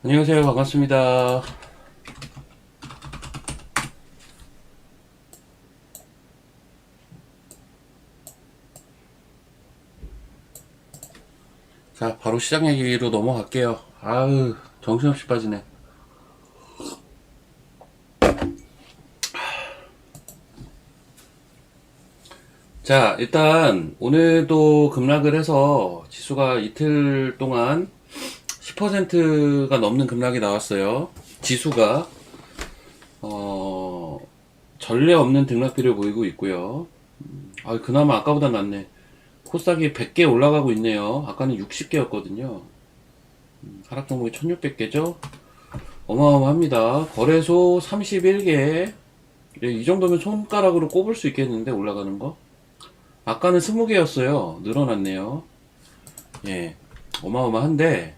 안녕하세요. 반갑습니다. 자, 바로 시장 얘기로 넘어갈게요. 아유, 정신없이 빠지네. 자, 일단 오늘도 급락을 해서 지수가 이틀 동안 10%가 넘는 급락이 나왔어요. 지수가 전례 없는 등락비를 보이고 있고요. 아, 그나마 아까보다 낫네. 코스닥이 100개 올라가고 있네요. 아까는 60개였거든요. 하락 종목이 1600개죠. 어마어마합니다. 거래소 31개. 이 정도면 손가락으로 꼽을 수 있겠는데, 올라가는 거. 아까는 20개였어요. 늘어났네요. 예. 어마어마한데,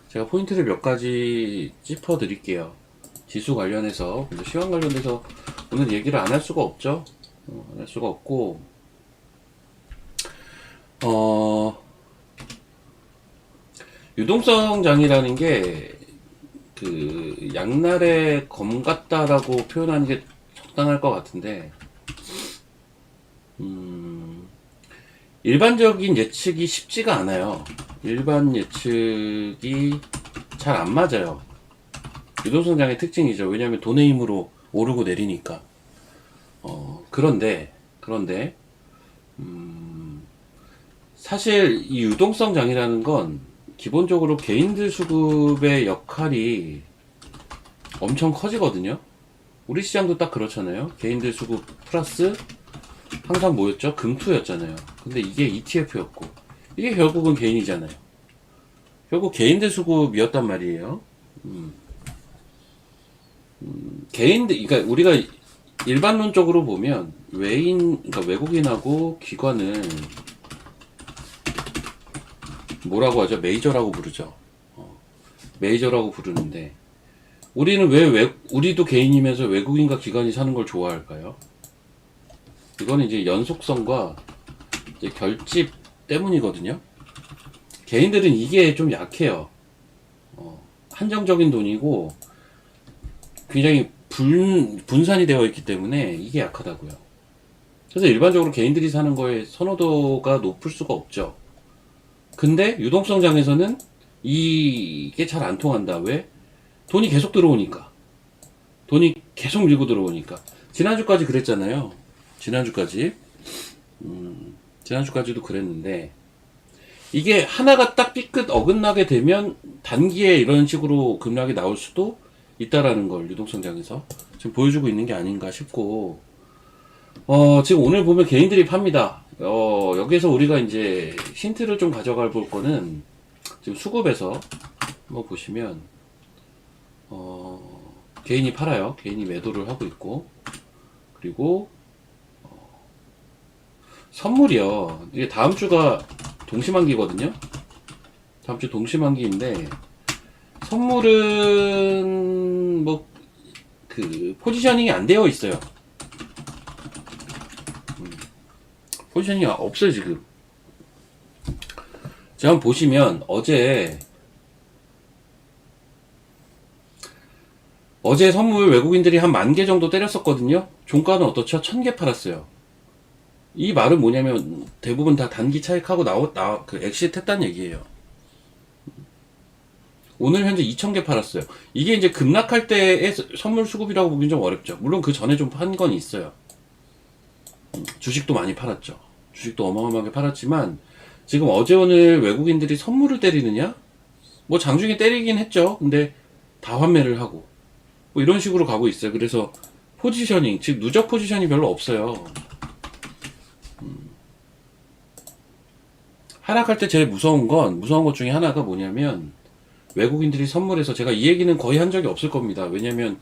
제가 포인트를 몇 가지 짚어 드릴게요. 지수 관련해서. 근데 시황 관련해서 오늘 얘기를 안 할 수가 없죠. 안 할 수가 없고, 어, 유동성 장이라는 게, 양날의 검 같다라고 표현하는 게 적당할 것 같은데, 일반적인 예측이 쉽지가 않아요. 일반 예측이 잘 안 맞아요. 유동성 장의 특징이죠. 왜냐하면 돈의 힘으로 오르고 내리니까. 그런데, 사실 이 유동성 장이라는 건 기본적으로 개인들 수급의 역할이 엄청 커지거든요. 우리 시장도 딱 그렇잖아요. 개인들 수급 플러스 항상 뭐였죠? 금투였잖아요. 근데 이게 ETF였고 이게 결국은 개인이잖아요. 결국 개인들 수급이었단 말이에요. 개인들, 그러니까 우리가 일반론적으로 보면 그러니까 외국인하고 기관을 뭐라고 하죠? 메이저라고 부르죠. 메이저라고 부르는데 우리는 우리도 개인이면서 외국인과 기관이 사는 걸 좋아할까요? 이거는 이제 연속성과 이제 결집 때문이거든요. 개인들은 이게 좀 약해요. 한정적인 돈이고 굉장히 분산이 되어 있기 때문에 이게 약하다고요. 그래서 일반적으로 개인들이 사는 거에 선호도가 높을 수가 없죠. 근데 유동성 장에서는 이게 잘 안 통한다. 왜? 돈이 계속 들어오니까. 돈이 계속 밀고 들어오니까. 지난주까지 그랬잖아요. 지난주까지. 지난주까지도 그랬는데, 이게 하나가 딱 삐끗 어긋나게 되면 단기에 이런 식으로 급락이 나올 수도 있다라는 걸 유동성장에서 지금 보여주고 있는 게 아닌가 싶고, 지금 오늘 보면 개인들이 팝니다. 여기에서 우리가 이제 힌트를 좀 가져가 볼 거는 지금 수급에서 한번 보시면, 개인이 팔아요. 개인이 매도를 하고 있고, 그리고 선물이요. 이게 다음 주가 동시만기거든요. 다음 주 동시만기인데 선물은 뭐 포지셔닝이 안 되어 있어요. 포지셔닝이 없어요 지금. 제가 한번 보시면 어제 선물 외국인들이 한 10,000개 정도 때렸었거든요. 종가는 어떻죠? 1,000개 팔았어요. 이 말은 뭐냐면 대부분 다 단기 차익하고 엑시트 했다는 얘기예요. 오늘 현재 2,000개 팔았어요. 이게 이제 급락할 때의 선물 수급이라고 보긴 좀 어렵죠. 물론 그 전에 좀 판 건 있어요. 주식도 많이 팔았죠. 주식도 어마어마하게 팔았지만 지금 어제 오늘 외국인들이 선물을 때리느냐? 뭐 장중에 때리긴 했죠. 근데 다 환매를 하고 뭐 이런 식으로 가고 있어요. 그래서 포지셔닝, 즉 누적 포지션이 별로 없어요. 하락할 때 제일 무서운 것 중에 하나가 뭐냐면 외국인들이 선물해서 제가 이 얘기는 거의 한 적이 없을 겁니다. 왜냐면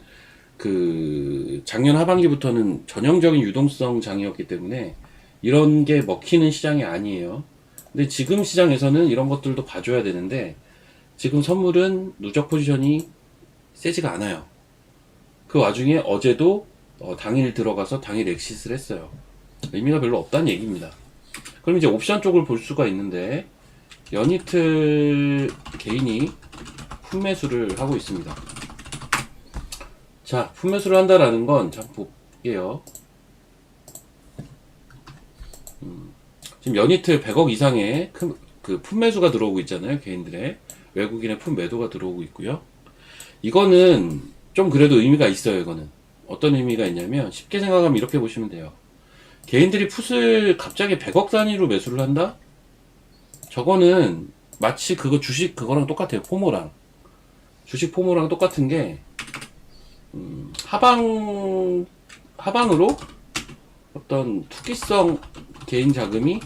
작년 하반기부터는 전형적인 유동성 장이었기 때문에 이런 게 먹히는 시장이 아니에요. 근데 지금 시장에서는 이런 것들도 봐줘야 되는데 지금 선물은 누적 포지션이 세지가 않아요. 그 와중에 어제도 당일 들어가서 당일 엑시스를 했어요. 의미가 별로 없다는 얘기입니다. 그럼 이제 옵션 쪽을 볼 수가 있는데 연이틀 개인이 품매수를 하고 있습니다. 자, 품매수를 한다라는 건 참 볼게요. 지금 연이틀 100억 이상의 그 품매수가 들어오고 있잖아요. 개인들의 외국인의 품매도가 들어오고 있고요. 이거는 좀 그래도 의미가 있어요. 이거는 어떤 의미가 있냐면 쉽게 생각하면 이렇게 보시면 돼요. 개인들이 풋을 갑자기 100억 단위로 매수를 한다? 저거는 마치 그거 주식 그거랑 똑같아요. 포모랑 주식 포모랑 똑같은 게 하방으로 어떤 투기성 개인 자금이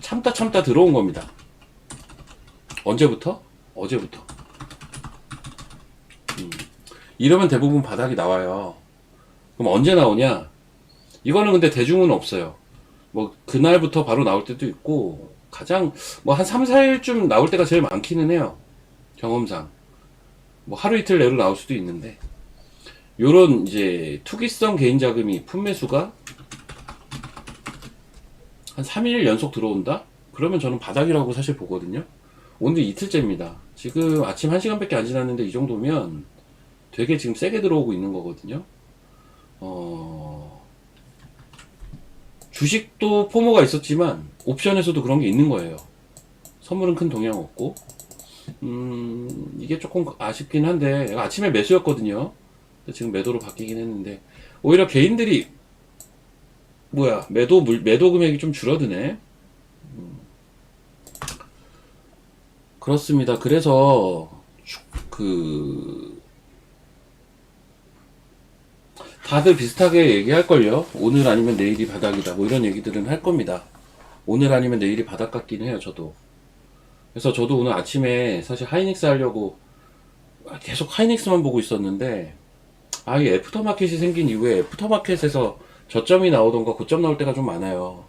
참다 들어온 겁니다. 언제부터? 어제부터. 이러면 대부분 바닥이 나와요. 그럼 언제 나오냐? 이거는 근데 대중은 없어요. 뭐 그날부터 바로 나올 때도 있고 가장 뭐 한 3, 4일쯤 나올 때가 제일 많기는 해요. 경험상. 뭐 하루 이틀 내로 나올 수도 있는데 요런 이제 투기성 개인 자금이 품매수가 한 3일 연속 들어온다? 그러면 저는 바닥이라고 사실 보거든요. 오늘 이틀째입니다. 지금 아침 1시간밖에 안 지났는데 이 정도면 되게 지금 세게 들어오고 있는 거거든요. 주식도 포모가 있었지만 옵션에서도 그런 게 있는 거예요. 선물은 큰 동향 없고 이게 조금 아쉽긴 한데 아침에 매수였거든요. 지금 매도로 바뀌긴 했는데 오히려 개인들이 매도 금액이 좀 줄어드네. 그렇습니다. 그래서 다들 비슷하게 얘기할걸요. 오늘 아니면 내일이 바닥이다. 뭐 이런 얘기들은 할 겁니다. 오늘 아니면 내일이 바닥 같긴 해요. 저도. 그래서 저도 오늘 아침에 사실 하이닉스 하려고 계속 하이닉스만 보고 있었는데 이 애프터마켓이 생긴 이후에 애프터마켓에서 저점이 나오던가 고점 나올 때가 좀 많아요.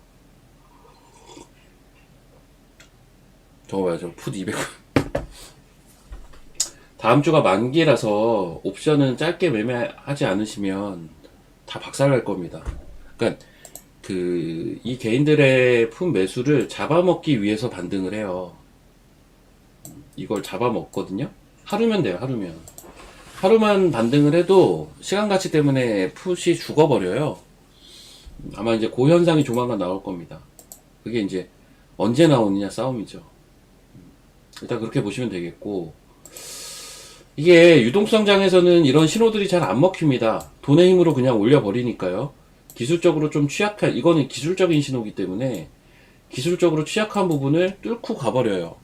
저거 봐요. 풋 200. 다음 주가 만기라서 옵션은 짧게 매매하지 않으시면 다 박살날 겁니다. 그러니까 이 개인들의 품 매수를 잡아먹기 위해서 반등을 해요. 이걸 잡아먹거든요. 하루면 돼요. 하루만 반등을 해도 시간 가치 때문에 풋이 죽어버려요. 아마 이제 그 현상이 조만간 나올 겁니다. 그게 이제 언제 나오느냐 싸움이죠. 일단 그렇게 보시면 되겠고, 이게 유동성장에서는 이런 신호들이 잘 안 먹힙니다. 돈의 힘으로 그냥 올려버리니까요. 기술적으로 좀 취약한, 이거는 기술적인 신호기 때문에 기술적으로 취약한 부분을 뚫고 가버려요.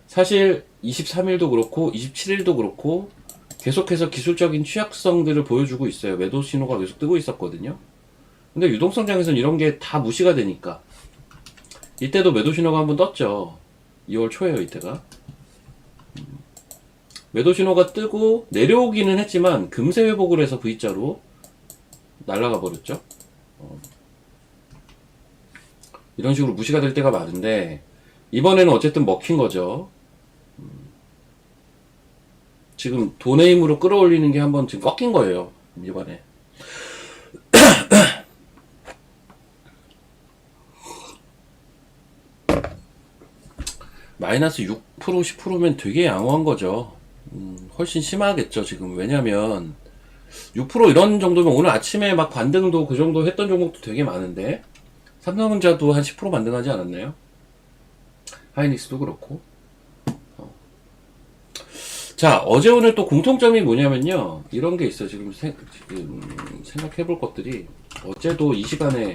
사실 23일도 그렇고 27일도 그렇고 계속해서 기술적인 취약성들을 보여주고 있어요. 매도 신호가 계속 뜨고 있었거든요. 근데 유동성장에서는 이런 게 다 무시가 되니까 이때도 매도 신호가 한번 떴죠. 2월 초에요. 이때가 매도 신호가 뜨고 내려오기는 했지만 금세 회복을 해서 V자로 날아가 버렸죠. 이런 식으로 무시가 될 때가 많은데 이번에는 어쨌든 먹힌 거죠. 지금 돈의 힘으로 끌어올리는 게 한번 지금 꺾인 거예요. 이번에. 마이너스 6% 10%면 되게 양호한 거죠. 훨씬 심하겠죠 지금. 왜냐면 6% 이런 정도면 오늘 아침에 막 반등도 그 정도 했던 종목도 되게 많은데 삼성전자도 한 10% 반등하지 않았나요? 하이닉스도 그렇고. 자, 어제 오늘 또 공통점이 뭐냐면요. 이런 게 있어요. 지금 생각해 볼 것들이. 어제도 이 시간에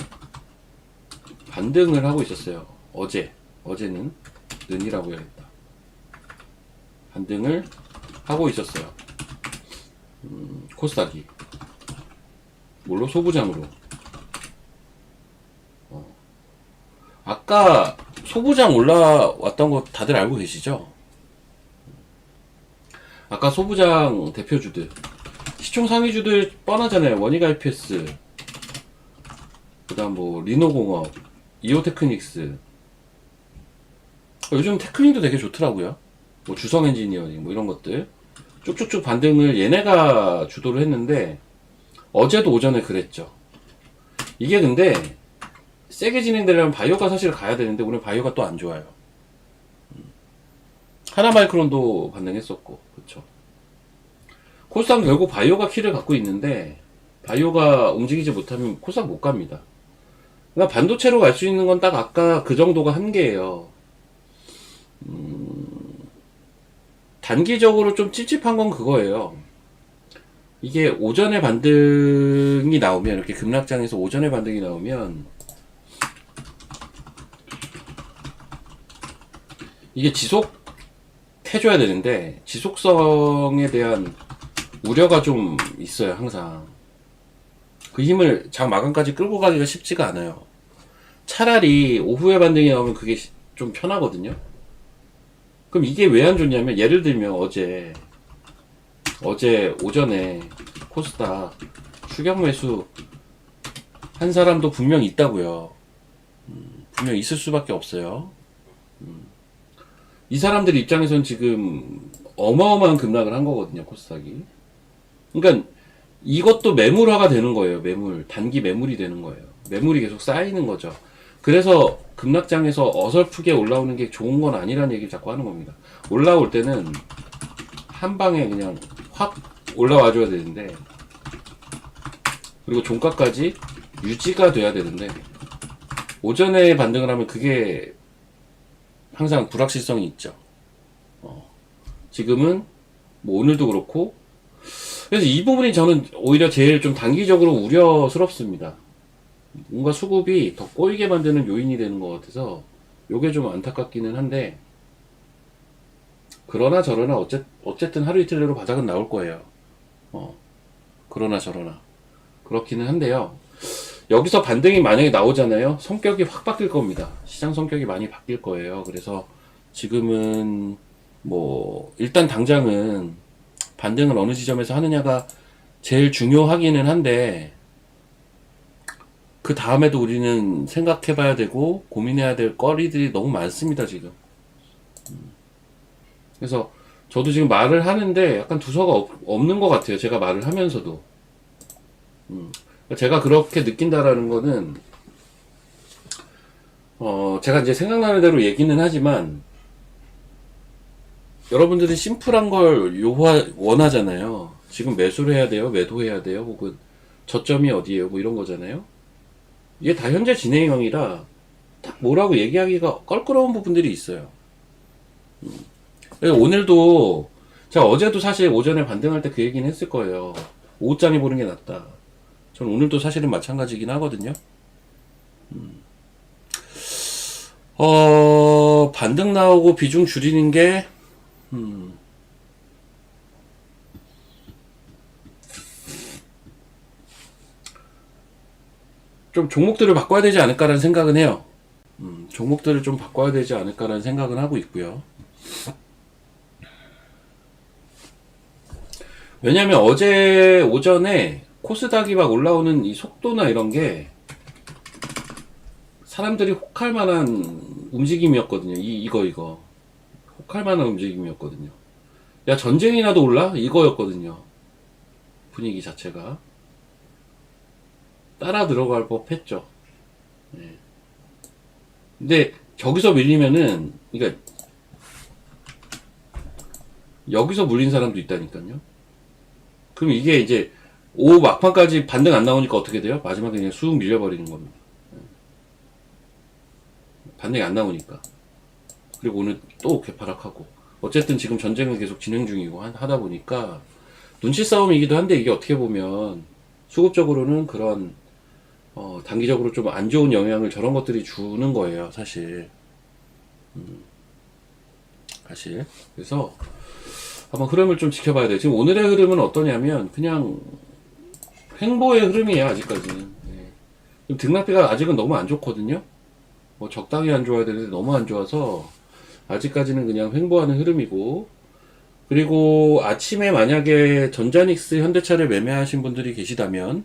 반등을 하고 있었어요. 어제는 는이라고 해야겠다. 반등을 하고 있었어요. 코스닥이. 뭘로? 소부장으로. 아까 소부장 올라왔던 거 다들 알고 계시죠? 아까 소부장 대표주들 시총 상위주들 뻔하잖아요. 원익 IPS, 그 다음 뭐 리노공업, 이오테크닉스. 요즘 테크닉도 되게 좋더라고요. 뭐 주성 엔지니어링 뭐 이런 것들 쭉쭉쭉 반등을 얘네가 주도를 했는데 어제도 오전에 그랬죠. 이게 근데 세게 진행되려면 바이오가 사실 가야 되는데 오늘 바이오가 또 안 좋아요. 하나마이크론도 반등했었고, 그쵸. 코스닥 결국 바이오가 키를 갖고 있는데, 바이오가 움직이지 못하면 코스닥 못 갑니다. 그러니까 반도체로 갈 수 있는 건 딱 아까 그 정도가 한계예요. 단기적으로 좀 찝찝한 건 그거예요. 이게 오전에 반등이 나오면, 이렇게 급락장에서 오전에 반등이 나오면, 이게 지속해줘야 되는데, 지속성에 대한 우려가 좀 있어요, 항상. 그 힘을 장 마감까지 끌고 가기가 쉽지가 않아요. 차라리 오후에 반등이 나오면 그게 좀 편하거든요. 그럼 이게 왜 안 좋냐면, 예를 들면 어제 오전에 코스닥 추격 매수 한 사람도 분명 있다고요. 분명 있을 수밖에 없어요. 이 사람들 입장에선 지금 어마어마한 급락을 한 거거든요, 코스닥이. 그러니까 이것도 매물화가 되는 거예요. 단기 매물이 되는 거예요. 매물이 계속 쌓이는 거죠. 그래서 급락장에서 어설프게 올라오는 게 좋은 건 아니라는 얘기를 자꾸 하는 겁니다. 올라올 때는 한 방에 그냥 확 올라와 줘야 되는데, 그리고 종가까지 유지가 돼야 되는데, 오전에 반등을 하면 그게 항상 불확실성이 있죠. 지금은 뭐 오늘도 그렇고, 그래서 이 부분이 저는 오히려 제일 좀 단기적으로 우려스럽습니다. 뭔가 수급이 더 꼬이게 만드는 요인이 되는 것 같아서 요게 좀 안타깝기는 한데, 그러나 저러나 어쨌든 하루 이틀 내로 바닥은 나올 거예요. 그러나 저러나 그렇기는 한데요. 여기서 반등이 만약에 나오잖아요. 성격이 확 바뀔 겁니다. 시장 성격이 많이 바뀔 거예요. 그래서 지금은 뭐 일단 당장은 반등을 어느 지점에서 하느냐가 제일 중요하기는 한데, 그 다음에도 우리는 생각해 봐야 되고 고민해야 될 거리들이 너무 많습니다, 지금. 그래서 저도 지금 말을 하는데 약간 두서가 없는 것 같아요. 제가 말을 하면서도. 제가 그렇게 느낀다라는 거는, 제가 이제 생각나는 대로 얘기는 하지만, 여러분들이 심플한 걸 원하잖아요. 지금 매수를 해야 돼요, 매도해야 돼요, 혹은 저점이 어디에요, 뭐 이런 거잖아요. 이게 다 현재 진행형이라 딱 뭐라고 얘기하기가 껄끄러운 부분들이 있어요. 오늘도, 제가 어제도 사실 오전에 반등할 때 그 얘기는 했을 거예요. 오후장에 보는 게 낫다. 저는 오늘도 사실은 마찬가지긴 하거든요. 반등 나오고 비중 줄이는 게, 좀 종목들을 바꿔야 되지 않을까라는 생각은 해요. 종목들을 좀 바꿔야 되지 않을까라는 생각은 하고 있고요. 왜냐면 어제 오전에 코스닥이 막 올라오는 이 속도나 이런 게 사람들이 혹할 만한 움직임이었거든요. 이거. 혹할 만한 움직임이었거든요. 야, 전쟁이 나도 올라? 이거였거든요. 분위기 자체가. 따라 들어갈 법 했죠. 네. 근데 저기서 밀리면은, 그러니까 여기서 물린 사람도 있다니까요. 그럼 이게 이제 오후 막판까지 반등 안 나오니까 어떻게 돼요? 마지막에 그냥 쑥 밀려버리는 겁니다. 반등이 안 나오니까. 그리고 오늘 또 개파락하고. 어쨌든 지금 전쟁은 계속 진행 중이고 하다 보니까 눈치 싸움이기도 한데, 이게 어떻게 보면 수급적으로는 그런 단기적으로 좀 안 좋은 영향을 저런 것들이 주는 거예요, 사실. 그래서 한번 흐름을 좀 지켜봐야 돼요. 지금 오늘의 흐름은 어떠냐면 그냥 횡보의 흐름이에요, 아직까지는. 네. 등락비가 아직은 너무 안 좋거든요. 뭐 적당히 안 좋아야 되는데 너무 안 좋아서 아직까지는 그냥 횡보하는 흐름이고, 그리고 아침에 만약에 전자닉스 현대차를 매매하신 분들이 계시다면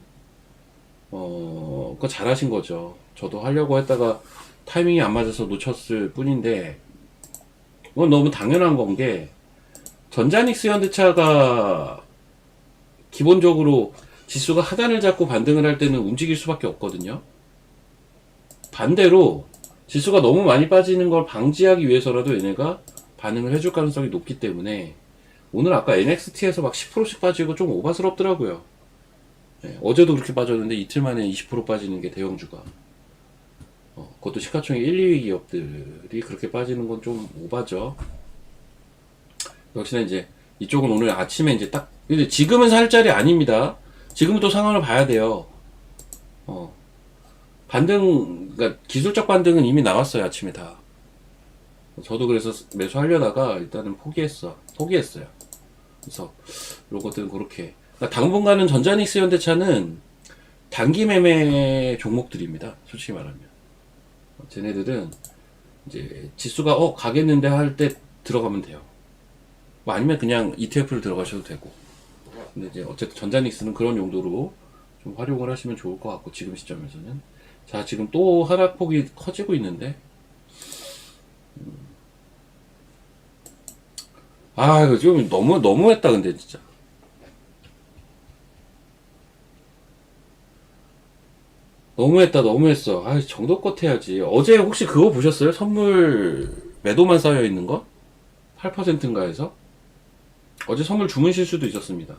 그거 잘하신 거죠. 저도 하려고 했다가 타이밍이 안 맞아서 놓쳤을 뿐인데, 그건 너무 당연한 건 게, 전자닉스 현대차가 기본적으로 지수가 하단을 잡고 반등을 할 때는 움직일 수밖에 없거든요. 반대로 지수가 너무 많이 빠지는 걸 방지하기 위해서라도 얘네가 반응을 해줄 가능성이 높기 때문에 오늘 아까 NXT에서 막 10%씩 빠지고 좀 오바스럽더라고요. 네, 어제도 그렇게 빠졌는데 이틀 만에 20% 빠지는 게 대형주가. 그것도 시가총액 1, 2위 기업들이 그렇게 빠지는 건 좀 오바죠. 역시나 이제 이쪽은 오늘 아침에 이제 딱, 근데 지금은 살 자리 아닙니다. 지금은 또 상황을 봐야 돼요. 반등, 그러니까 기술적 반등은 이미 나왔어요, 아침에 다. 저도 그래서 매수하려다가 일단은 포기했어요. 그래서 요것들은 그렇게. 그러니까 당분간은 전자닉스 현대차는 단기 매매 종목들입니다. 솔직히 말하면. 쟤네들은 이제 지수가 가겠는데 할 때 들어가면 돼요. 뭐 아니면 그냥 ETF를 들어가셔도 되고. 근데 이제 어쨌든 전자닉스는 그런 용도로 좀 활용을 하시면 좋을 것 같고, 지금 시점에서는. 자, 지금 또 하락폭이 커지고 있는데. 이거 지금 너무했다, 근데 진짜. 너무했어. 정도껏 해야지. 어제 혹시 그거 보셨어요? 선물 매도만 쌓여 있는 거? 8%인가 해서? 어제 선물 주문 실수도 있었습니다.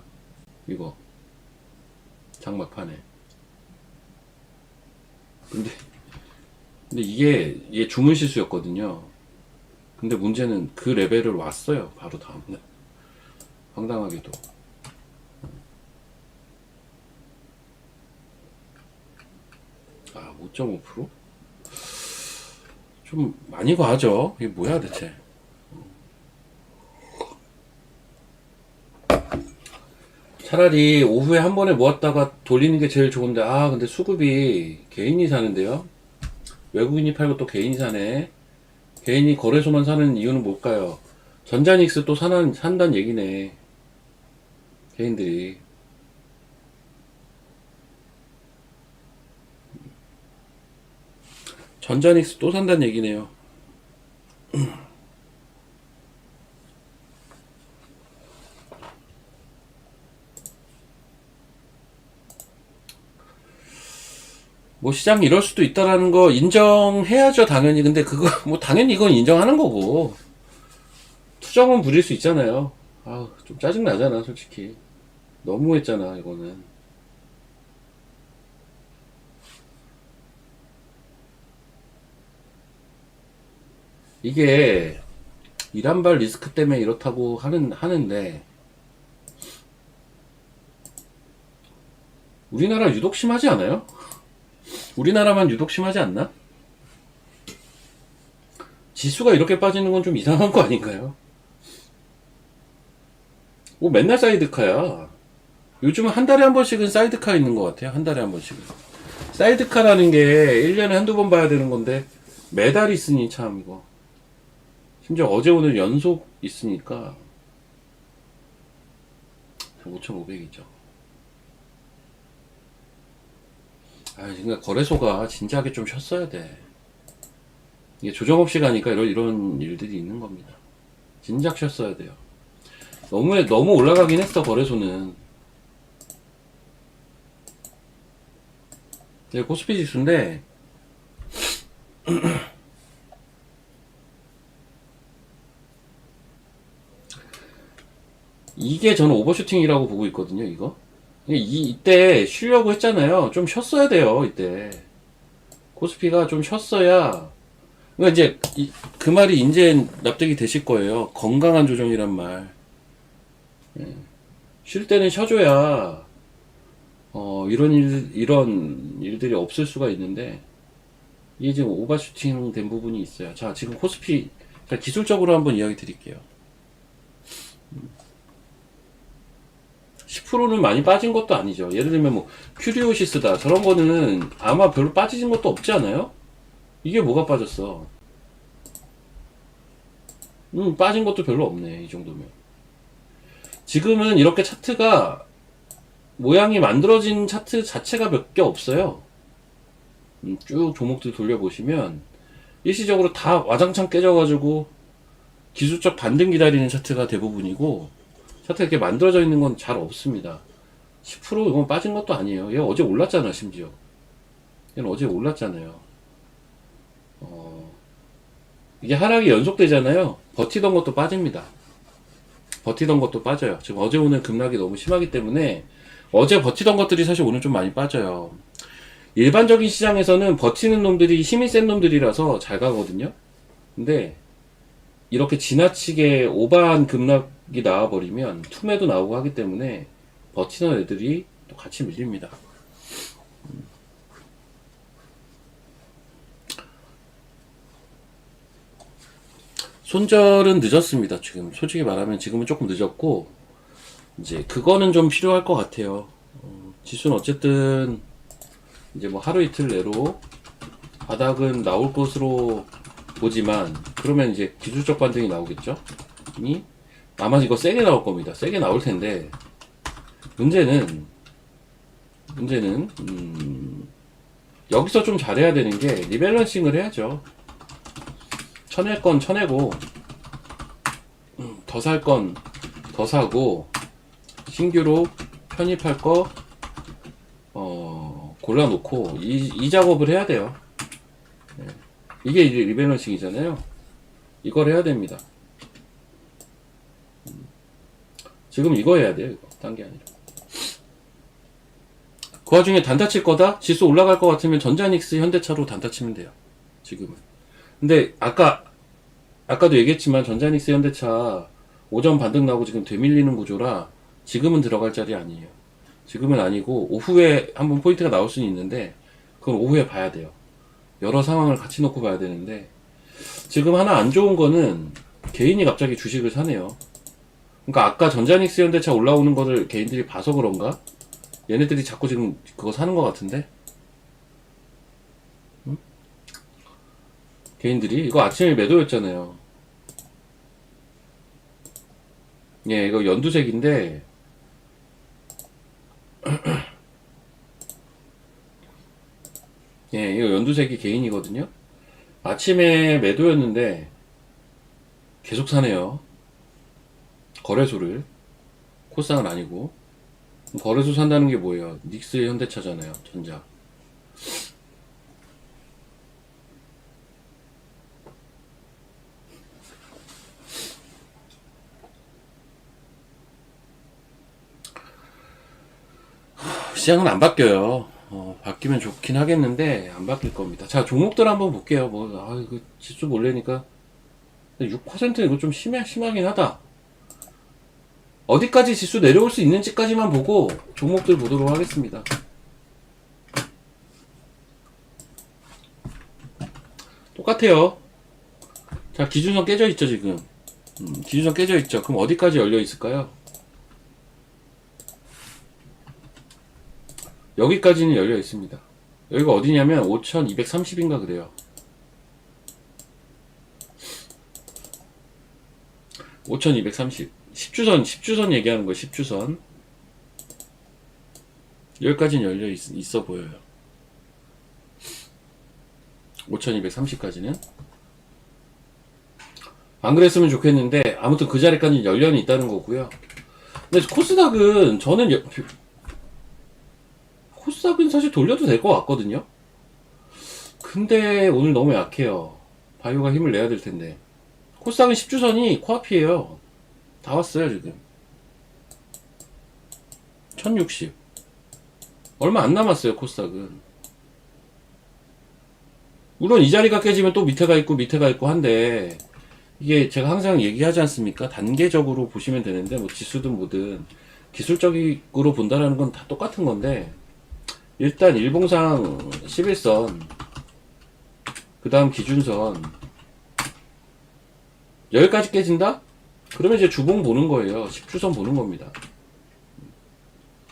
이거. 장막판에. 근데 이게 주문 실수였거든요. 근데 문제는 그 레벨을 왔어요. 바로 다음날. 황당하게도. 5.5%? 좀 많이 과하죠. 이게 뭐야 대체. 차라리 오후에 한 번에 모았다가 돌리는 게 제일 좋은데, 근데 수급이 개인이 사는데요. 외국인이 팔고 또 개인이 사네. 개인이 거래소만 사는 이유는 뭘까요? 전자닉스 또 산다는 얘기네. 개인들이. 전자닉스 또 산다는 얘기네요. 뭐 시장이 이럴 수도 있다라는 거 인정해야죠, 당연히. 근데 그거 뭐 당연히 이건 인정하는 거고, 투정은 부릴 수 있잖아요. 좀 짜증 나잖아, 솔직히. 너무했잖아, 이거는. 이게 이란발 리스크 때문에 이렇다고 하는데, 우리나라 유독 심하지 않아요? 우리나라만 유독 심하지 않나? 지수가 이렇게 빠지는 건 좀 이상한 거 아닌가요? 뭐 맨날 사이드카야. 요즘은 한 달에 한 번씩은 사이드카 있는 것 같아요. 한 달에 한 번씩은. 사이드카라는 게 1년에 한두 번 봐야 되는 건데 매달 있으니 참 이거. 심지어 어제 오늘 연속 있으니까 5,500이죠. 그러니까 거래소가 진지하게 좀 쉬었어야 돼. 이게 조정 없이 가니까 이런 일들이 있는 겁니다. 진작 쉬었어야 돼요. 너무 올라가긴 했어, 거래소는. 코스피 지수인데, 이게 저는 오버슈팅이라고 보고 있거든요, 이거. 이때 쉬려고 했잖아요. 좀 쉬었어야 돼요, 이때. 코스피가 좀 쉬었어야. 그러니까 이제, 그 말이 이제 납득이 되실 거예요. 건강한 조정이란 말. 쉴 때는 쉬어줘야, 이런 일들이 없을 수가 있는데, 이게 지금 오버슈팅 된 부분이 있어요. 자, 지금 코스피, 기술적으로 한번 이야기 드릴게요. 10%는 많이 빠진 것도 아니죠. 예를 들면 뭐 큐리오시스다 저런 거는 아마 별로 빠진 것도 없지 않아요? 이게 뭐가 빠졌어? 빠진 것도 별로 없네, 이 정도면. 지금은 이렇게 차트가 모양이 만들어진 차트 자체가 몇 개 없어요. 쭉 종목들 돌려보시면 일시적으로 다 와장창 깨져가지고 기술적 반등 기다리는 차트가 대부분이고, 차트가 이렇게 만들어져 있는 건 잘 없습니다. 10% 이건 빠진 것도 아니에요. 얘 어제 올랐잖아, 심지어. 얘는 어제 올랐잖아요. 이게 하락이 연속되잖아요. 버티던 것도 빠집니다. 버티던 것도 빠져요. 지금 어제 오늘 급락이 너무 심하기 때문에 어제 버티던 것들이 사실 오늘 좀 많이 빠져요. 일반적인 시장에서는 버티는 놈들이 힘이 센 놈들이라서 잘 가거든요. 근데 이렇게 지나치게 오버한 급락이 나와버리면 투매도 나오고 하기 때문에 버티는 애들이 또 같이 밀립니다. 손절은 늦었습니다. 지금 솔직히 말하면 지금은 조금 늦었고 이제 그거는 좀 필요할 것 같아요. 지수는 어쨌든 이제 뭐 하루 이틀 내로 바닥은 나올 것으로 보지만 그러면 이제 기술적 반등이 나오겠죠. 이미 아마 이거 세게 나올 겁니다. 세게 나올 텐데 문제는 여기서 좀 잘해야 되는 게 리밸런싱을 해야죠. 쳐낼 건 쳐내고 더 살 건 더 사고 신규로 편입할 거 골라놓고 이 작업을 해야 돼요. 이게 이제 리밸런싱이잖아요. 이걸 해야 됩니다. 지금 이거 해야 돼요. 이거 딴 게 아니라. 그 와중에 단타 칠 거다? 지수 올라갈 것 같으면 전자닉스 현대차로 단타 치면 돼요. 지금은. 근데 아까도 얘기했지만 전자닉스 현대차 오전 반등 나오고 지금 되밀리는 구조라 지금은 들어갈 자리 아니에요. 지금은 아니고 오후에 한번 포인트가 나올 수는 있는데 그건 오후에 봐야 돼요. 여러 상황을 같이 놓고 봐야 되는데 지금 하나 안 좋은 거는 개인이 갑자기 주식을 사네요. 그러니까 아까 전자닉스 현대차 올라오는 거를 개인들이 봐서 그런가? 얘네들이 자꾸 지금 그거 사는 것 같은데? 응? 개인들이 이거 아침에 매도였잖아요. 예, 이거 연두색인데 예, 이거 연두색이 개인이거든요. 아침에 매도였는데 계속 사네요. 거래소를. 코쌍은 아니고. 거래소 산다는 게 뭐예요? 닉스 현대차잖아요. 전자. 시장은 안 바뀌어요. 바뀌면 좋긴 하겠는데 안 바뀔 겁니다. 자, 종목들 한번 볼게요. 이거 지수 몰래니까 6% 이거 좀 심하긴 하다. 어디까지 지수 내려올 수 있는지까지만 보고 종목들 보도록 하겠습니다. 똑같아요. 자, 기준선 깨져 있죠 지금. 기준선 깨져 있죠. 그럼 어디까지 열려 있을까요? 여기까지는 열려 있습니다. 여기가 어디냐면 5230인가 그래요. 5230. 10주선 얘기하는 거예요. 10주선. 여기까지는 열려 있어 보여요. 5230까지는. 안 그랬으면 좋겠는데 아무튼 그 자리까지 열려는 있다는 거고요. 근데 코스닥은 코스닥은 사실 돌려도 될 것 같거든요. 근데 오늘 너무 약해요. 바이오가 힘을 내야 될 텐데. 코스닥은 10주선이 코앞이에요. 다 왔어요 지금. 1060. 얼마 안 남았어요 코스닥은. 물론 이 자리가 깨지면 또 밑에가 있고 한데 이게 제가 항상 얘기하지 않습니까? 단계적으로 보시면 되는데 뭐 지수든 뭐든 기술적으로 본다라는 건 다 똑같은 건데 일단 일봉상 11선 그 다음 기준선 여기까지 깨진다? 그러면 이제 주봉 보는 거예요. 10주선 보는 겁니다.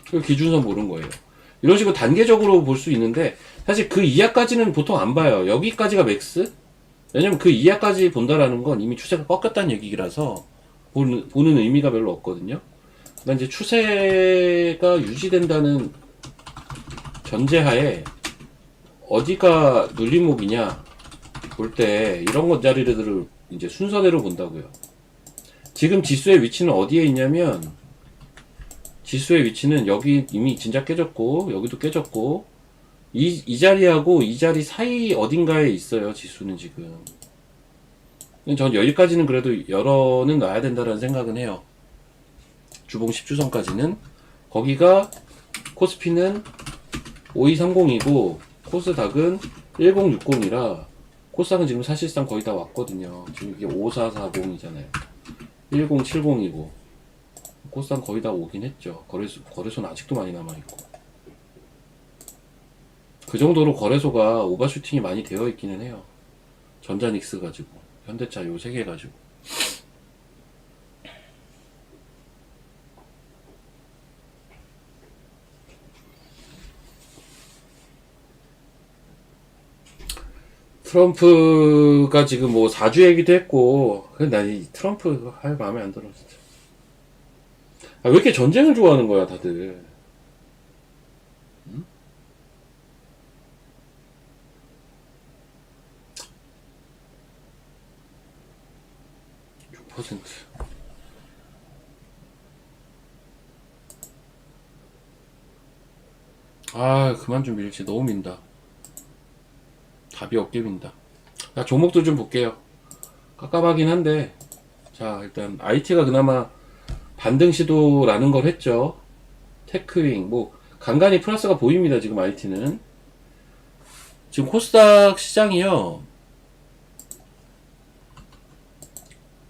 그리고 기준선 보는 거예요. 이런 식으로 단계적으로 볼 수 있는데 사실 그 이하까지는 보통 안 봐요. 여기까지가 맥스? 왜냐면 그 이하까지 본다라는 건 이미 추세가 꺾였다는 얘기라서 보는 의미가 별로 없거든요. 그러니까 이제 추세가 유지된다는 전제하에 어디가 눌림목이냐 볼 때 이런 것 자리들을 이제 순서대로 본다고요. 지금 지수의 위치는 어디에 있냐면 지수의 위치는 여기 이미 진짜 깨졌고 여기도 깨졌고 이 자리하고 이 자리 사이 어딘가에 있어요. 지수는 지금 전 여기까지는 그래도 열어는 놔야 된다는 생각은 해요. 주봉 10주선까지는. 거기가 코스피는 5230이고 코스닥은 1060이라 코스닥은 지금 사실상 거의 다 왔거든요. 지금 이게 5440이잖아요. 1070이고 코스닥 거의 다 오긴 했죠. 거래소는 아직도 많이 남아있고 그 정도로 거래소가 오버슈팅이 많이 되어 있기는 해요. 전자닉스 가지고 현대차 요 3개 가지고. 트럼프가 지금 뭐 4주 얘기도 했고, 근데 난 이 트럼프 할 마음에 안 들어, 진짜. 아, 왜 이렇게 전쟁을 좋아하는 거야, 다들. 응? 6%. 아, 그만 좀 밀지. 너무 민다. 답이 없게 민다. 자, 종목들 좀 볼게요. 깝깝하긴 한데, 자, 일단, IT가 그나마 반등 시도라는 걸 했죠. 테크윙, 뭐, 간간히 플러스가 보입니다, 지금 IT는. 지금 코스닥 시장이요.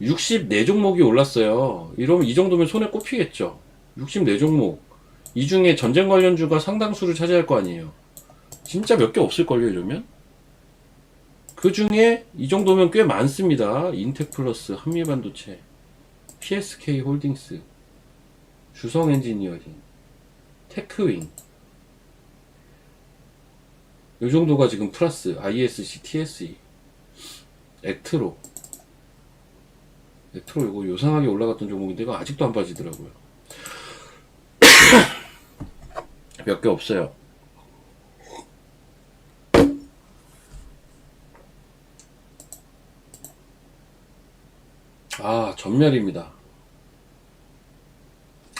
64종목이 올랐어요. 이러면 이 정도면 손에 꼽히겠죠. 64종목. 이 중에 전쟁 관련주가 상당수를 차지할 거 아니에요. 진짜 몇 개 없을걸요, 이러면? 그 중에 이 정도면 꽤 많습니다. 인텍플러스, 한미반도체, PSK 홀딩스, 주성 엔지니어링, 테크윙. 이 정도가 지금 플러스, ISC, TSE, 액트로. 액트로 이거 요상하게 올라갔던 종목인데 이거 아직도 안 빠지더라고요. 몇 개 없어요. 아, 전멸입니다.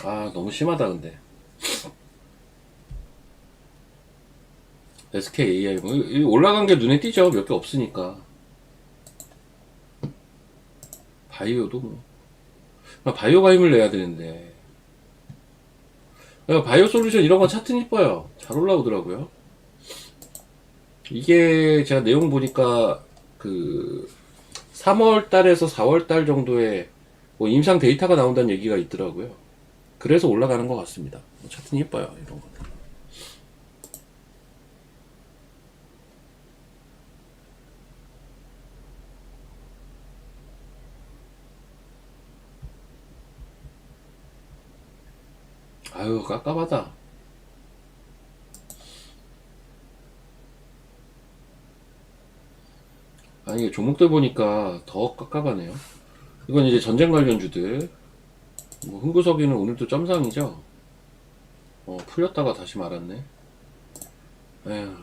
아, 너무 심하다, 근데. SKAI, 뭐, 올라간 게 눈에 띄죠. 몇 개 없으니까. 바이오도 뭐. 바이오가 힘을 내야 되는데. 바이오 솔루션 이런 건 차트 이뻐요. 잘 올라오더라고요. 이게 제가 내용 보니까 그 3월 달에서 4월 달 정도에 뭐 임상 데이터가 나온다는 얘기가 있더라고요. 그래서 올라가는 것 같습니다. 차트는 이뻐요, 이런 거. 아유, 깝깝하다. 아니, 이게 종목들 보니까 더 깝깝하네요. 이건 이제 전쟁 관련주들. 뭐 흥구석이는 오늘도 점상이죠. 풀렸다가 다시 말았네. 에휴.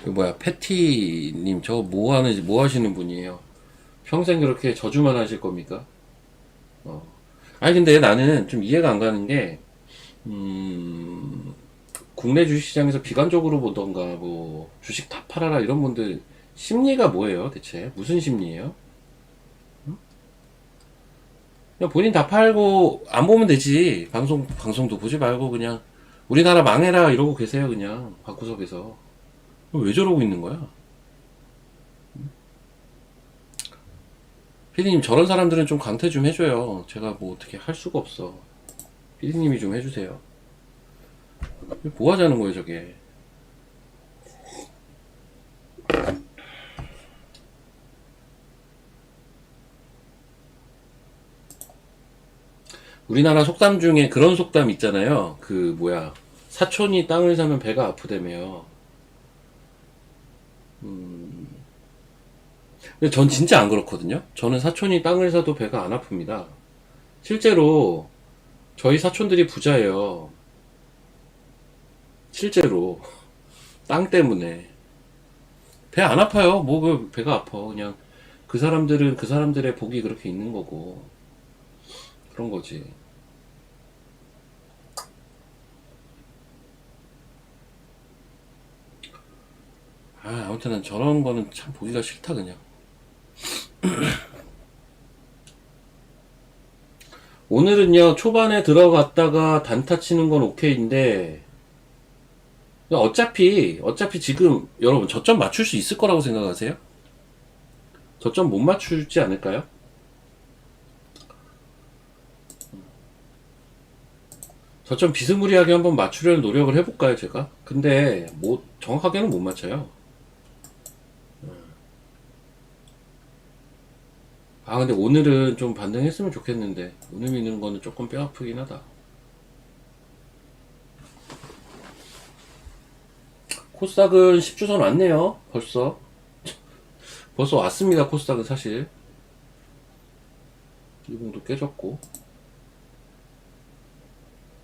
그 뭐야, 패티님, 저 뭐 하는지, 뭐 하시는 분이에요? 평생 그렇게 저주만 하실 겁니까? 어. 아니, 근데 나는 좀 이해가 안 가는 게, 국내 주식시장에서 비관적으로 보던가, 뭐, 주식 다 팔아라, 이런 분들, 심리가 뭐예요, 대체? 무슨 심리예요? 그냥 본인 다 팔고, 안 보면 되지. 방송도 보지 말고, 그냥, 우리나라 망해라, 이러고 계세요, 그냥, 방구석에서. 왜 저러고 있는 거야? 피디님, 저런 사람들은 좀 강퇴 좀 해줘요. 제가 뭐 어떻게 할 수가 없어. 피디님이 좀 해주세요. 뭐 하자는 거예요, 저게. 우리나라 속담 중에 그런 속담 있잖아요. 그, 뭐야. 사촌이 땅을 사면 배가 아프다며요. 근데 전 진짜 안 그렇거든요. 저는 사촌이 땅을 사도 배가 안 아픕니다. 실제로, 저희 사촌들이 부자예요. 실제로. 땅 때문에. 배 안 아파요. 뭐, 그, 배가 아파. 그냥, 그 사람들은 그 사람들의 복이 그렇게 있는 거고. 그런 거지. 아무튼 저런 거는 참 보기가 싫다 그냥. 오늘은요 초반에 들어갔다가 단타 치는 건 오케이인데 어차피 지금 여러분 저점 맞출 수 있을 거라고 생각하세요? 저점 못 맞추지 않을까요? 저점 비스무리하게 한번 맞추려는 노력을 해볼까요 제가? 근데 뭐 정확하게는 못 맞춰요. 근데 오늘은 좀 반등했으면 좋겠는데 오늘 미는 거는 조금 뼈 아프긴 하다. 코스닥은 10주선 왔네요. 벌써 왔습니다. 코스닥은 사실 일봉도 깨졌고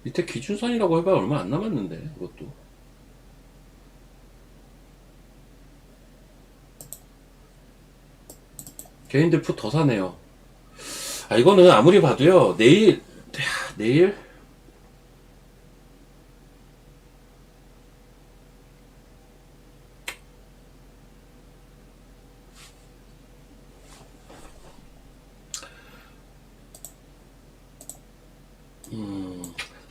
밑에 기준선이라고 해봐야 얼마 안 남았는데 이것도 개인들 풋 더 사네요. 이거는 아무리 봐도요 내일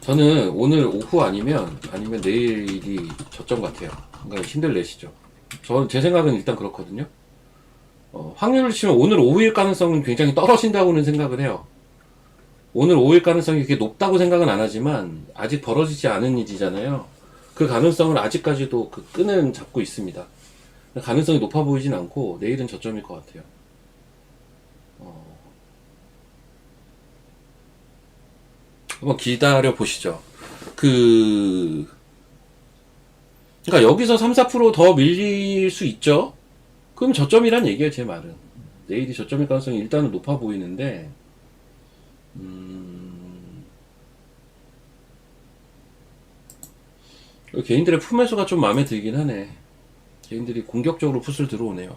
저는 오늘 오후 아니면 내일이 저점 같아요. 그러니까 힘들 내시죠. 저는 제 생각은 일단 그렇거든요. 확률을 치면 오늘 오후일 가능성은 굉장히 떨어진다고는 생각을 해요. 오늘 오후일 가능성이 그렇게 높다고 생각은 안 하지만 아직 벌어지지 않은 일이잖아요. 그 가능성을 아직까지도 그 끈은 잡고 있습니다. 가능성이 높아 보이진 않고 내일은 저점일 것 같아요. 한번 기다려 보시죠. 그러니까 여기서 3, 4%더 밀릴 수 있죠? 그럼 저점이란 얘기예요, 제 말은. 내일이 저점일 가능성이 일단은 높아 보이는데, 개인들의 풋매수가 좀 마음에 들긴 하네. 개인들이 공격적으로 풋을 들어오네요.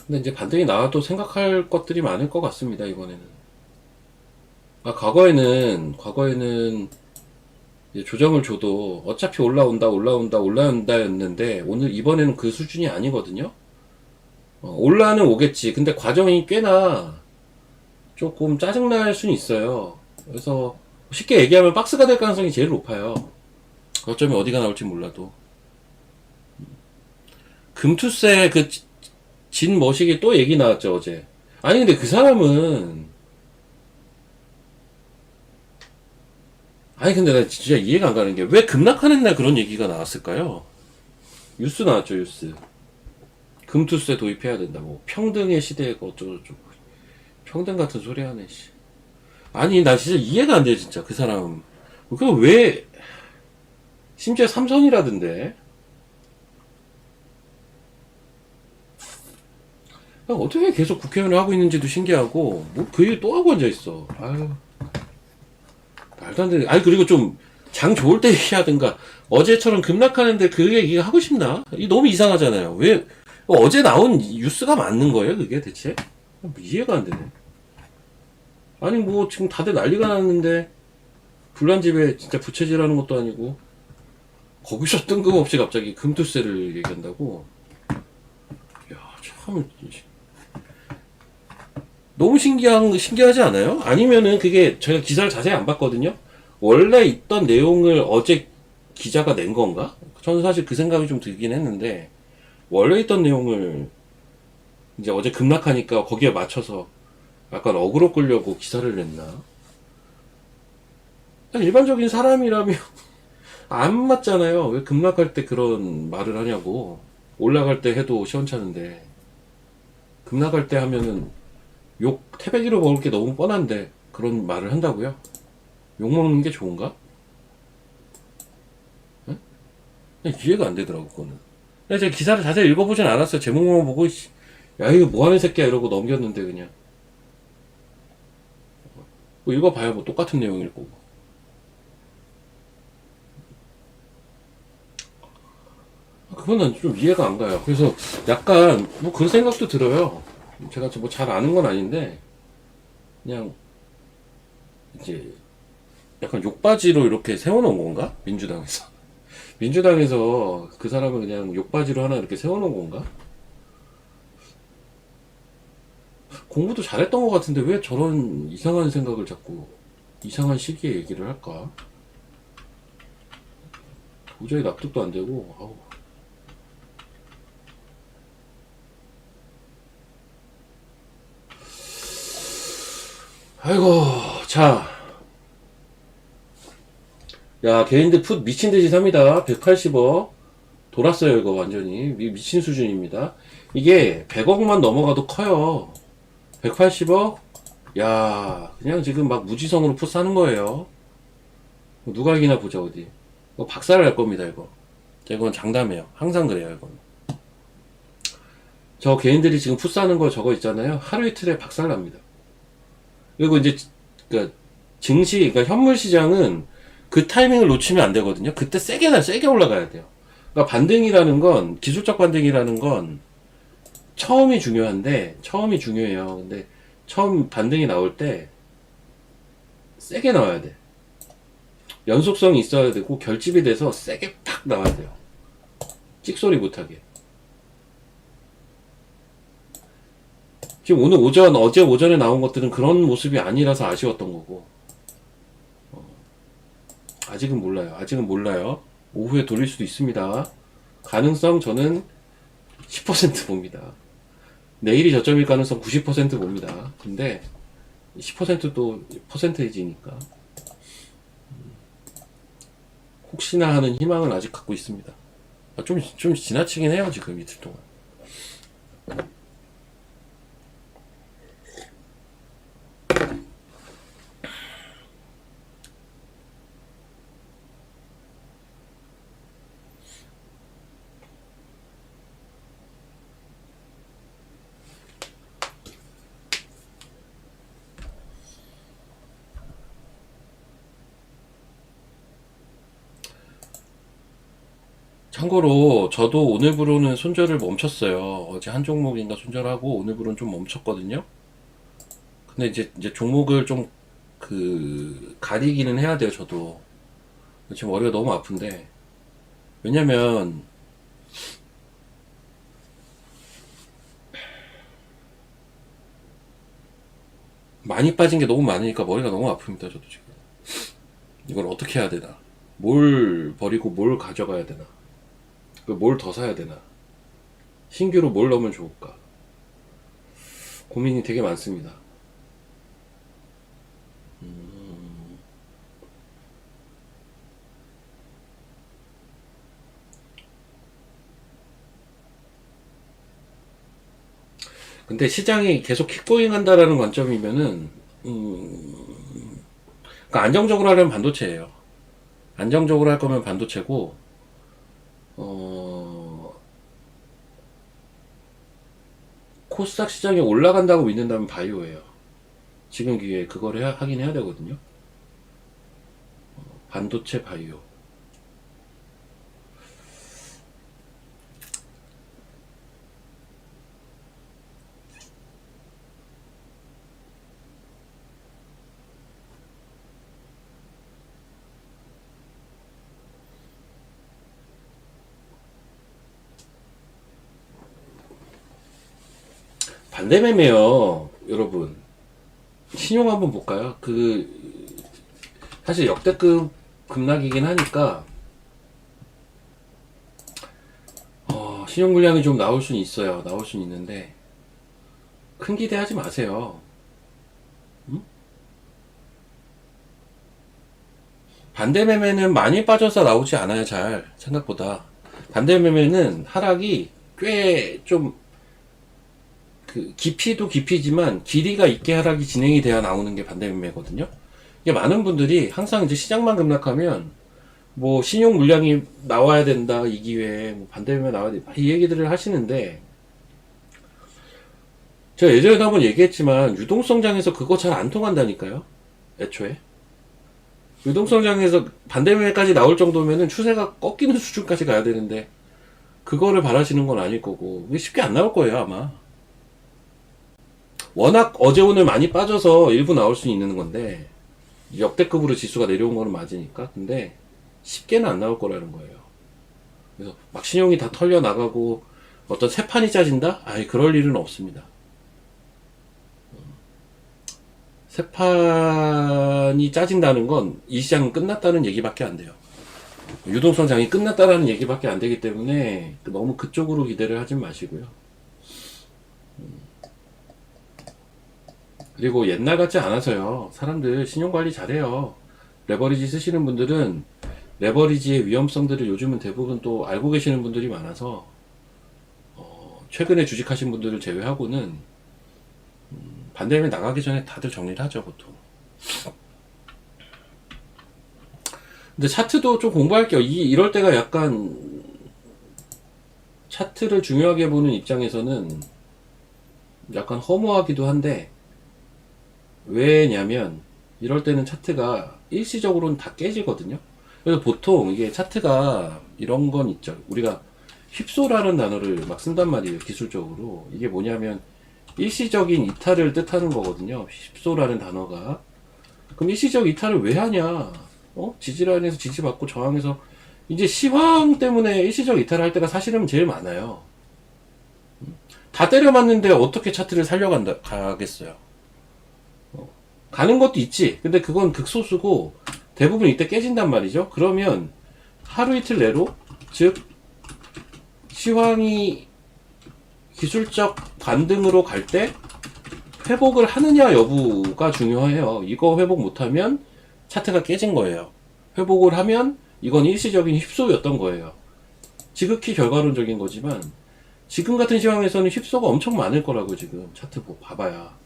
근데 이제 반등이 나와도 생각할 것들이 많을 것 같습니다, 이번에는. 과거에는 이제 조정을 줘도 어차피 올라온다 였는데, 이번에는 그 수준이 아니거든요? 올라는 오겠지. 근데 과정이 꽤나 조금 짜증날 수는 있어요. 그래서 쉽게 얘기하면 박스가 될 가능성이 제일 높아요. 어쩌면 어디가 나올지 몰라도. 금투세 진 머시기 또 얘기 나왔죠, 어제. 아니, 근데 그 사람은, 근데 나 진짜 이해가 안 가는 게, 왜 급락하는 날 그런 얘기가 나왔을까요? 뉴스 나왔죠, 뉴스. 금투세 도입해야 된다고. 평등의 시대에 어쩌고저쩌고. 평등 같은 소리 하네, 씨. 아니, 나 진짜 이해가 안 돼, 진짜, 그 사람. 심지어 삼선이라던데. 어떻게 계속 국회의원을 하고 있는지도 신기하고, 그 일 또 하고 앉아있어. 아유. 말도 안 되는. 그리고 좀, 장 좋을 때 얘기하든가, 어제처럼 급락하는데 그 얘기가 하고 싶나? 너무 이상하잖아요. 왜, 어제 나온 뉴스가 맞는 거예요, 그게 대체? 이해가 안 되네. 지금 다들 난리가 났는데, 불난집에 진짜 부채질하는 것도 아니고, 거기서 뜬금없이 갑자기 금투세를 얘기한다고? 야, 참, 너무 신기하지 않아요? 아니면은 그게 제가 기사를 자세히 안 봤거든요? 원래 있던 내용을 어제 기자가 낸 건가? 저는 사실 그 생각이 좀 들긴 했는데, 원래 있던 내용을 이제 어제 급락하니까 거기에 맞춰서 약간 어그로 끌려고 기사를 냈나? 일반적인 사람이라면 안 맞잖아요. 왜 급락할 때 그런 말을 하냐고. 올라갈 때 해도 시원찮은데, 급락할 때 하면은 태백이로 먹을 게 너무 뻔한데 그런 말을 한다고요? 욕 먹는 게 좋은가? 응? 이해가 안 되더라고 그거는. 제가 기사를 자세히 읽어보진 않았어요. 제목만 보고 야 이거 뭐하는 새끼야 이러고 넘겼는데 그냥 뭐 읽어봐야 뭐 똑같은 내용일 거고. 그건 좀 이해가 안 가요. 그래서 약간 뭐 그런 생각도 들어요. 제가 뭐 잘 아는 건 아닌데 그냥 이제 약간 욕바지로 이렇게 세워놓은 건가? 민주당에서. 민주당에서 그 사람을 그냥 욕바지로 하나 이렇게 세워놓은 건가? 공부도 잘했던 것 같은데 왜 저런 이상한 생각을 자꾸 이상한 시기에 얘기를 할까? 도저히 납득도 안 되고, 아우. 아이고, 자. 야, 개인들 풋 미친 듯이 삽니다. 180억. 돌았어요, 이거 완전히. 미친 수준입니다. 이게 100억만 넘어가도 커요. 180억? 야, 그냥 지금 막 무지성으로 풋 사는 거예요. 누가 이기나 보자, 어디. 이거 박살 날 겁니다, 이거. 이건 장담해요. 항상 그래요, 이건. 저 개인들이 지금 풋 사는 거 저거 있잖아요. 하루 이틀에 박살 납니다. 그리고 이제, 그니까, 증시, 그러니까 현물 시장은 그 타이밍을 놓치면 안 되거든요. 그때 세게 올라가야 돼요. 그러니까 반등이라는 건, 기술적 반등이라는 건, 처음이 중요해요. 근데, 처음 반등이 나올 때, 세게 나와야 돼. 연속성이 있어야 되고, 결집이 돼서 세게 팍 나와야 돼요. 찍소리 못하게. 지금 어제 오전에 나온 것들은 그런 모습이 아니라서 아쉬웠던 거고, 아직은 몰라요. 오후에 돌릴 수도 있습니다. 가능성 저는 10% 봅니다. 내일이 저점일 가능성 90% 봅니다. 근데 10%도 퍼센테이지니까 혹시나 하는 희망을 아직 갖고 있습니다. 좀 지나치긴 해요, 지금 이틀 동안. 참고로 저도 오늘부로는 손절을 멈췄어요. 어제 한 종목인가 손절하고 오늘부로는 좀 멈췄거든요. 근데 이제 종목을 좀 가리기는 해야 돼요, 저도. 지금 머리가 너무 아픈데. 왜냐면 많이 빠진 게 너무 많으니까 머리가 너무 아픕니다, 저도 지금. 이걸 어떻게 해야 되나? 뭘 버리고 뭘 가져가야 되나? 뭘 더 사야 되나? 신규로 뭘 넣으면 좋을까? 고민이 되게 많습니다. 근데 시장이 계속 킥고잉 한다라는 관점이면은, 그러니까 안정적으로 하려면 반도체예요. 안정적으로 할 거면 반도체고, 어, 코스닥 시장이 올라간다고 믿는다면 바이오예요. 지금 기회에 그거를 하긴 해야 되거든요. 반도체 바이오. 반대매매요, 여러분. 신용 한번 볼까요? 사실 역대급 급락이긴 하니까, 신용 물량이 좀 나올 수는 있어요. 나올 수는 있는데, 큰 기대하지 마세요. 반대매매는 많이 빠져서 나오지 않아요, 잘. 생각보다. 반대매매는 하락이 꽤 좀, 깊이도 깊이지만 길이가 있게 하락이 진행이 돼야 나오는 게 반대매매거든요. 이게 많은 분들이 항상 이제 시장만 급락하면 뭐 신용 물량이 나와야 된다, 이 기회에 뭐 반대매매 나와야 된다, 이 얘기들을 하시는데, 제가 예전에도 한번 얘기했지만 유동성장에서 그거 잘 안 통한다니까요. 애초에. 유동성장에서 반대매매까지 나올 정도면은 추세가 꺾이는 수준까지 가야 되는데, 그거를 바라시는 건 아닐 거고, 이게 쉽게 안 나올 거예요, 아마. 워낙 어제 오늘 많이 빠져서 일부 나올 수 있는 건데, 역대급으로 지수가 내려온 거는 맞으니까. 근데, 쉽게는 안 나올 거라는 거예요. 그래서 막 신용이 다 털려 나가고, 어떤 새 판이 짜진다? 아예 그럴 일은 없습니다. 새 판이 짜진다는 건 이 시장은 끝났다는 얘기밖에 안 돼요. 유동성장이 끝났다라는 얘기밖에 안 되기 때문에 너무 그쪽으로 기대를 하진 마시고요. 그리고 옛날 같지 않아서요. 사람들 신용관리 잘해요. 레버리지 쓰시는 분들은 레버리지의 위험성들을 요즘은 대부분 또 알고 계시는 분들이 많아서 최근에 주식하신 분들을 제외하고는 반대면 나가기 전에 다들 정리를 하죠, 보통. 근데 차트도 좀 공부할게요. 이럴 때가 약간 차트를 중요하게 보는 입장에서는 약간 허무하기도 한데, 왜냐면 이럴 때는 차트가 일시적으로는 다 깨지거든요. 그래서 보통 이게 차트가 이런 건 있죠. 우리가 휩소라는 단어를 막 쓴단 말이에요, 기술적으로. 이게 뭐냐면 일시적인 이탈을 뜻하는 거거든요, 휩소라는 단어가. 그럼 일시적 이탈을 왜 하냐? 지지라인에서 지지받고 저항해서 이제 시황 때문에 일시적 이탈을 할 때가 사실은 제일 많아요. 다 때려 맞는데 어떻게 차트를 가겠어요? 가는 것도 있지. 근데 그건 극소수고 대부분 이때 깨진단 말이죠. 그러면 하루 이틀 내로, 즉 시황이 기술적 반등으로 갈 때 회복을 하느냐 여부가 중요해요. 이거 회복 못하면 차트가 깨진 거예요. 회복을 하면 이건 일시적인 휩소였던 거예요. 지극히 결과론적인 거지만 지금 같은 시황에서는 휩소가 엄청 많을 거라고. 지금 차트 봐봐야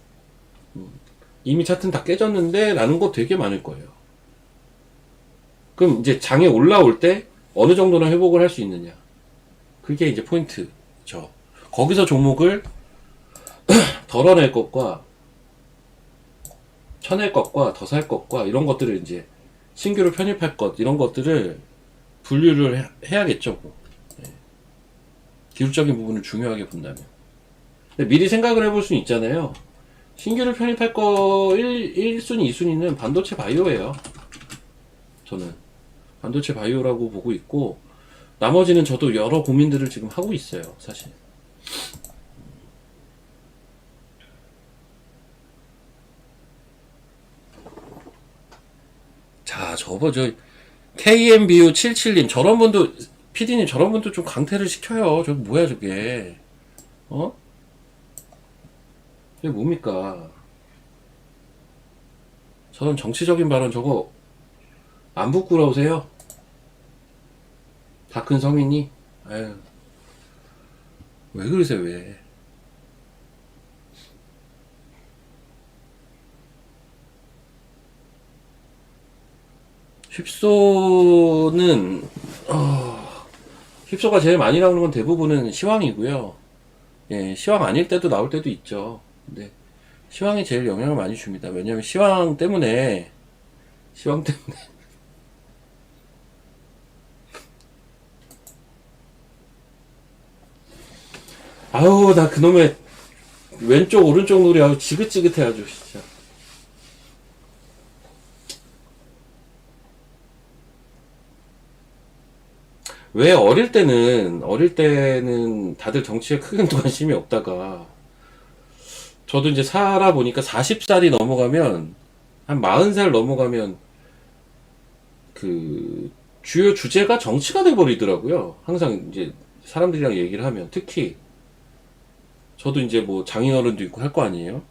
이미 차트는 다 깨졌는데 라는 거 되게 많을 거예요. 그럼 이제 장에 올라올 때 어느 정도는 회복을 할 수 있느냐, 그게 이제 포인트죠. 거기서 종목을 덜어낼 것과 쳐낼 것과 더 살 것과 이런 것들을 이제 신규로 편입할 것, 이런 것들을 분류를 해야겠죠. 기술적인 부분을 중요하게 본다면. 근데 미리 생각을 해볼 수는 있잖아요. 신규를 편입할 거 1순위, 2순위는 반도체 바이오예요. 저는 반도체 바이오라고 보고 있고, 나머지는 저도 여러 고민들을 지금 하고 있어요, 사실. 자, 저 KMBU77님, 저런 분도, PD님, 저런 분도 좀 강퇴를 시켜요. 저 뭐야, 저게. 이게 뭡니까? 저런 정치적인 발언 저거 안 부끄러우세요? 다 큰 성인이? 아유, 왜 그러세요, 왜? 휩소는, 휩소가 제일 많이 나오는 건 대부분은 시황이고요. 예, 시황 아닐 때도 나올 때도 있죠. 근데 시황이 제일 영향을 많이 줍니다. 왜냐면 시황 때문에 아우, 나 그놈의 왼쪽 오른쪽 놀이 아주 지긋지긋해 아주 진짜. 왜 어릴 때는 다들 정치에 큰 관심이 없다가, 저도 이제 살아보니까 40살이 넘어가면, 한 40살 넘어가면 그 주요 주제가 정치가 돼버리더라고요. 항상 이제 사람들이랑 얘기를 하면, 특히 저도 이제 뭐 장인어른도 있고 할 거 아니에요.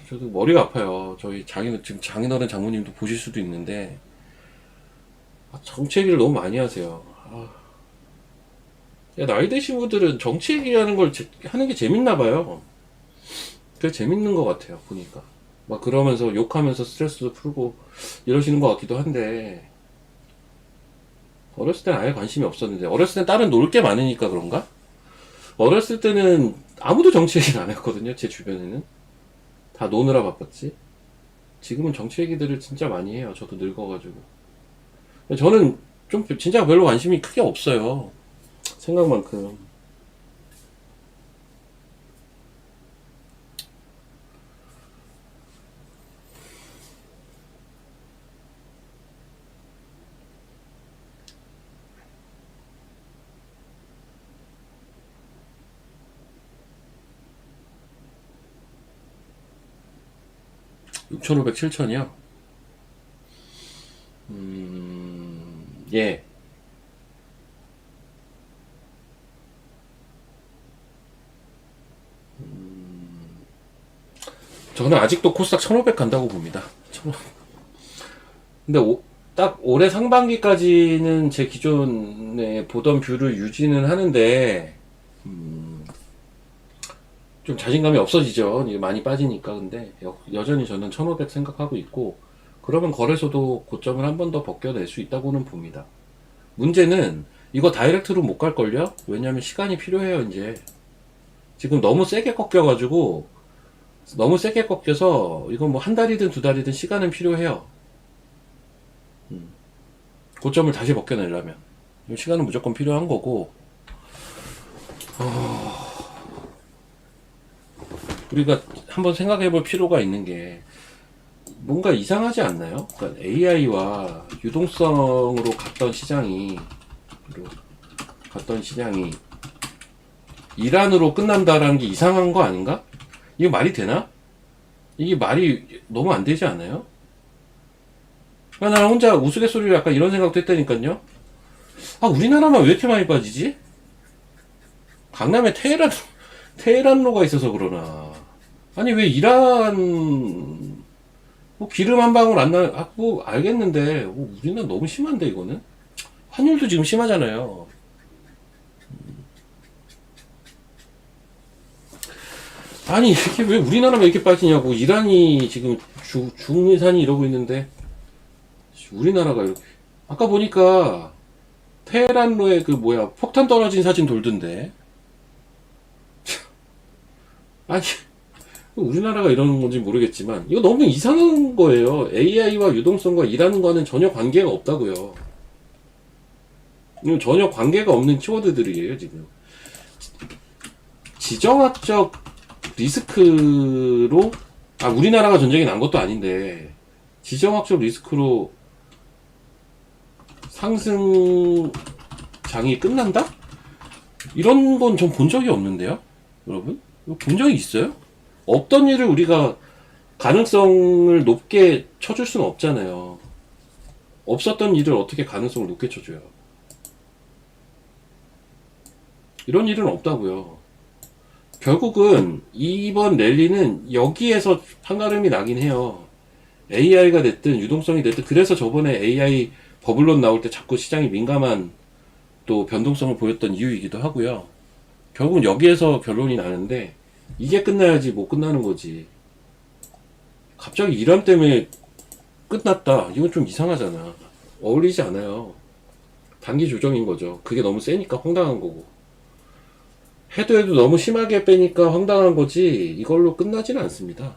저도 머리가 아파요. 저희 지금 장인어른 장모님도 보실 수도 있는데, 정치 얘기를 너무 많이 하세요. 야, 나이 드신 분들은 정치 얘기하는 걸 하는 게 재밌나 봐요. 그게 재밌는 것 같아요, 보니까. 막 그러면서 욕하면서 스트레스도 풀고 이러시는 것 같기도 한데, 어렸을 땐 아예 관심이 없었는데, 어렸을 땐 다른 놀 게 많으니까 그런가? 어렸을 때는 아무도 정치 얘기를 안 했거든요, 제 주변에는. 다 노느라 바빴지. 지금은 정치 얘기들을 진짜 많이 해요. 저도 늙어가지고. 저는 좀 진짜 별로 관심이 크게 없어요. 생각만큼. 6,500, 7,000이요? 예. 저는 아직도 코스닥 1,500 간다고 봅니다. 1,500. 근데 딱 올해 상반기까지는 제 기존에 보던 뷰를 유지는 하는데, 좀 자신감이 없어지죠. 이게 많이 빠지니까. 근데 여전히 저는 1,500 생각하고 있고, 그러면 거래소도 고점을 한 번 더 벗겨낼 수 있다고는 봅니다. 문제는 이거 다이렉트로 못 갈걸요? 왜냐면 시간이 필요해요, 이제. 지금 너무 세게 꺾여가지고, 너무 세게 꺾여서, 이건 뭐 한 달이든 두 달이든 시간은 필요해요. 고점을 다시 벗겨내려면. 시간은 무조건 필요한 거고, 우리가 한번 생각해 볼 필요가 있는 게, 뭔가 이상하지 않나요? 그러니까 AI와 유동성으로 갔던 시장이 이란으로 끝난다라는 게 이상한 거 아닌가? 이게 말이 되나? 이게 말이 너무 안 되지 않아요? 그러니까 나는 혼자 우스갯소리로 약간 이런 생각도 했다니까요. 아, 우리나라만 왜 이렇게 많이 빠지지? 강남에 테헤란로가 있어서 그러나. 아니, 왜 이란, 뭐 기름 한 방울 안 나, 뭐 알겠는데, 우리는 너무 심한데, 이거는? 환율도 지금 심하잖아요. 아니, 이게 왜 우리나라만 이렇게 빠지냐고. 이란이 지금 중위산이 이러고 있는데, 우리나라가 이렇게. 아까 보니까, 테헤란로에 그 뭐야, 폭탄 떨어진 사진 돌던데. 아니, 우리나라가 이러는 건지 모르겠지만, 이거 너무 이상한 거예요. AI와 유동성과 일하는 거는 전혀 관계가 없다고요. 이건 전혀 관계가 없는 키워드들이에요, 지금. 지정학적 리스크로, 우리나라가 전쟁이 난 것도 아닌데, 지정학적 리스크로 상승장이 끝난다? 이런 건 전 본 적이 없는데요? 여러분? 이거 본 적이 있어요? 없던 일을 우리가 가능성을 높게 쳐줄 수는 없잖아요. 없었던 일을 어떻게 가능성을 높게 쳐줘요? 이런 일은 없다고요. 결국은 이번 랠리는 여기에서 한가름이 나긴 해요. AI가 됐든 유동성이 됐든, 그래서 저번에 AI 버블론 나올 때 자꾸 시장이 민감한 또 변동성을 보였던 이유이기도 하고요. 결국은 여기에서 결론이 나는데, 이게 끝나야지 못 끝나는 거지. 갑자기 이란 때문에 끝났다. 이건 좀 이상하잖아. 어울리지 않아요. 단기 조정인 거죠. 그게 너무 세니까 황당한 거고. 해도 너무 심하게 빼니까 황당한 거지, 이걸로 끝나지는 않습니다.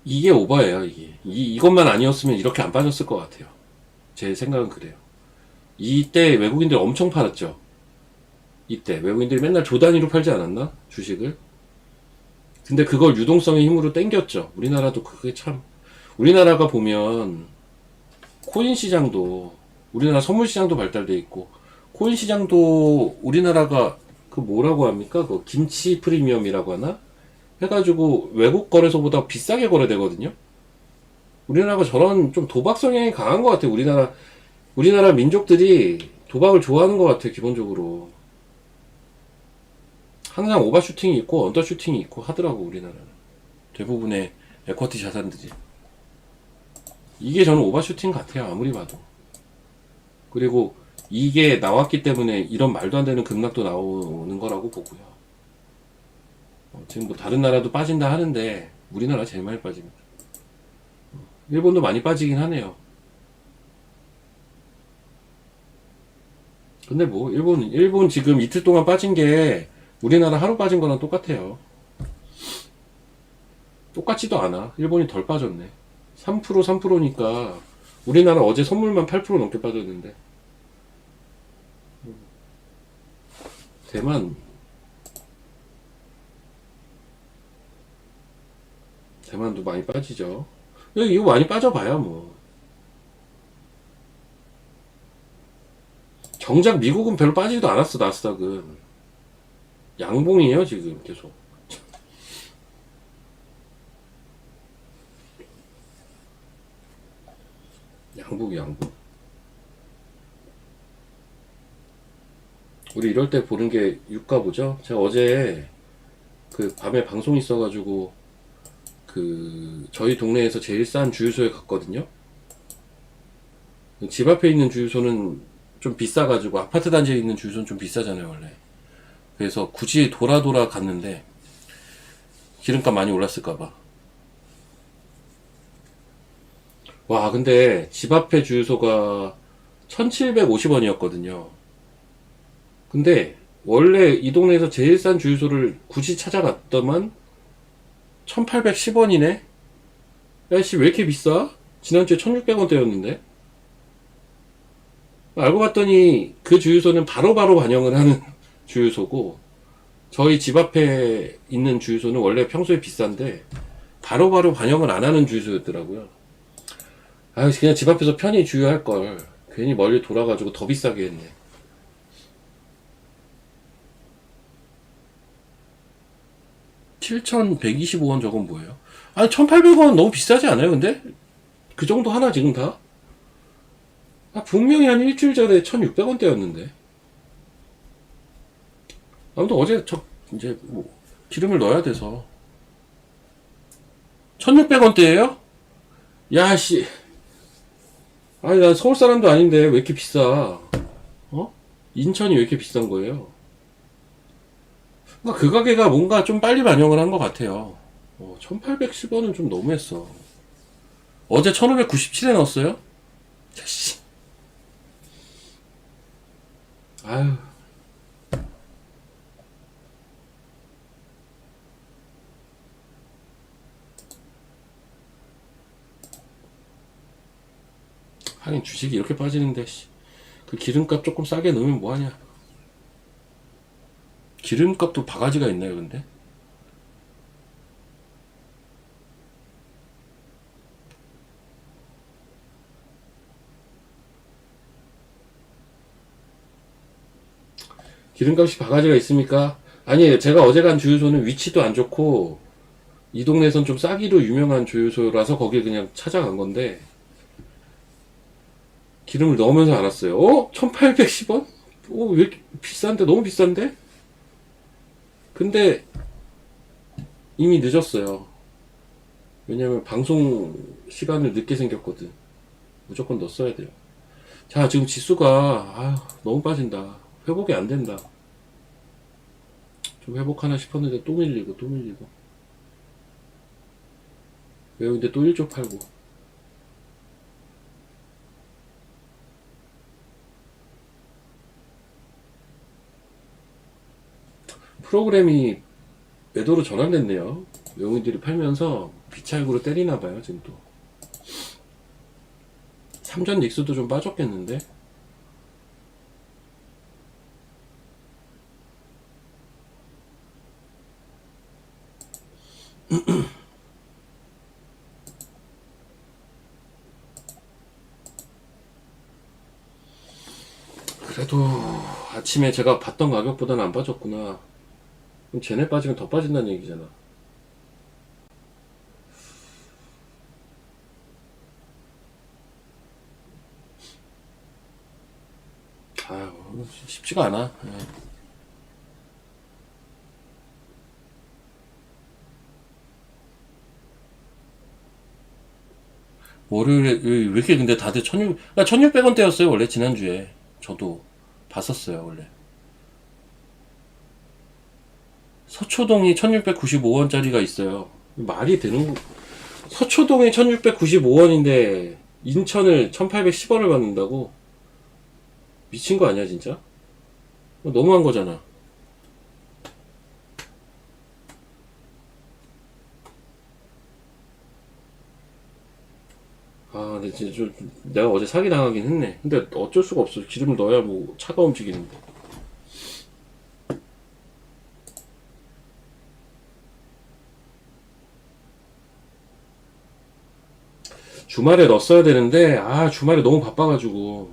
이게 오버예요, 이게. 이것만 아니었으면 이렇게 안 빠졌을 것 같아요. 제 생각은 그래요. 이때 외국인들 엄청 팔았죠. 이때 외국인들이 맨날 조 단위로 팔지 않았나? 주식을. 근데 그걸 유동성의 힘으로 땡겼죠. 우리나라도 그게 참, 우리나라가 보면 코인 시장도, 우리나라 선물 시장도 발달돼 있고, 코인 시장도 우리나라가 그 뭐라고 합니까? 그 김치 프리미엄이라고 하나? 해가지고 외국 거래소보다 비싸게 거래되거든요. 우리나라가 저런 좀 도박 성향이 강한 것 같아요. 우리나라 민족들이 도박을 좋아하는 것 같아요. 기본적으로 항상 오버슈팅이 있고 언더슈팅이 있고 하더라고. 우리나라는 대부분의 에쿼티 자산들이. 이게 저는 오버슈팅 같아요. 아무리 봐도. 그리고 이게 나왔기 때문에 이런 말도 안 되는 급락도 나오는 거라고 보고요. 지금 뭐 다른 나라도 빠진다 하는데 우리나라 제일 많이 빠집니다. 일본도 많이 빠지긴 하네요. 근데 뭐 일본 지금 이틀 동안 빠진 게 우리나라 하루 빠진 거랑 똑같아요. 똑같지도 않아. 일본이 덜 빠졌네. 3%니까 우리나라 어제 선물만 8% 넘게 빠졌는데. 대만 대만도 많이 빠지죠. 이거 많이 빠져봐야 뭐. 정작 미국은 별로 빠지지도 않았어. 나스닥은 양봉이에요 지금 계속. 양복. 우리 이럴 때 보는 게 유가 보죠. 제가 어제 그 밤에 방송 있어가지고 그 저희 동네에서 제일 싼 주유소에 갔거든요. 집 앞에 있는 주유소는 좀 비싸가지고 아파트 단지에 있는 주유소는 좀 비싸잖아요 원래. 그래서 굳이 돌아 갔는데 기름값 많이 올랐을까봐. 와 근데 집 앞에 주유소가 1750원이었거든요. 근데 원래 이 동네에서 제일 싼 주유소를 굳이 찾아갔더만 1810원이네? 야씨 왜 이렇게 비싸? 지난주에 1600원대였는데. 알고 봤더니 그 주유소는 바로바로 반영을 하는 주유소고, 저희 집 앞에 있는 주유소는 원래 평소에 비싼데 바로바로 반영을 안 하는 주유소였더라고요. 아 그냥 집 앞에서 편히 주유할 걸 괜히 멀리 돌아가지고 더 비싸게 했네. 7125원 저건 뭐예요? 아니 1800원 너무 비싸지 않아요 근데? 그 정도 하나 지금 다? 분명히 한 일주일 전에 1600원대였는데. 아무튼 어제 이제 뭐 기름을 넣어야 돼서 1600원대예요? 야씨, 아니 난 서울 사람도 아닌데 왜 이렇게 비싸? 어? 인천이 왜 이렇게 비싼 거예요? 그러니까 그 가게가 뭔가 좀 빨리 반영을 한 것 같아요. 1810원은 좀 너무했어. 어제 1597에 넣었어요? 씨. 아유. 하긴 주식이 이렇게 빠지는데, 씨. 그 기름값 조금 싸게 넣으면 뭐하냐. 기름값도 바가지가 있나요, 근데? 기름값이 바가지가 있습니까? 아니에요. 제가 어제 간 주유소는 위치도 안 좋고, 이 동네선 좀 싸기로 유명한 주유소라서 거길 그냥 찾아간 건데, 기름을 넣으면서 알았어요. 1810원? 왜 이렇게 비싼데? 너무 비싼데? 근데 이미 늦었어요. 왜냐면 방송 시간을 늦게 생겼거든. 무조건 넣었어야 돼요. 자, 지금 지수가 너무 빠진다. 회복이 안 된다. 좀 회복하나 싶었는데 또 밀리고 또 밀리고. 왜 근데 또 1조 팔고. 프로그램이 매도로 전환됐네요. 외국인들이 팔면서 비차익으로 때리나봐요 지금 또. 삼전 닉스도 좀 빠졌겠는데. 그래도 아침에 제가 봤던 가격보다는 안 빠졌구나. 그럼 쟤네 빠지면 더 빠진다는 얘기잖아. 아유 쉽지가 않아. 예. 월요일에 왜 이렇게 근데 다들 1600원대였어요 원래 지난주에. 저도 봤었어요 원래. 서초동이 1695원짜리가 있어요. 말이 되는, 서초동에 1695원인데, 인천을 1810원을 받는다고? 미친 거 아니야, 진짜? 너무한 거잖아. 아, 근데 진짜 내가 어제 사기 당하긴 했네. 근데 어쩔 수가 없어. 기름을 넣어야 뭐 차가 움직이는데. 주말에 넣었어야 되는데, 주말에 너무 바빠가지고,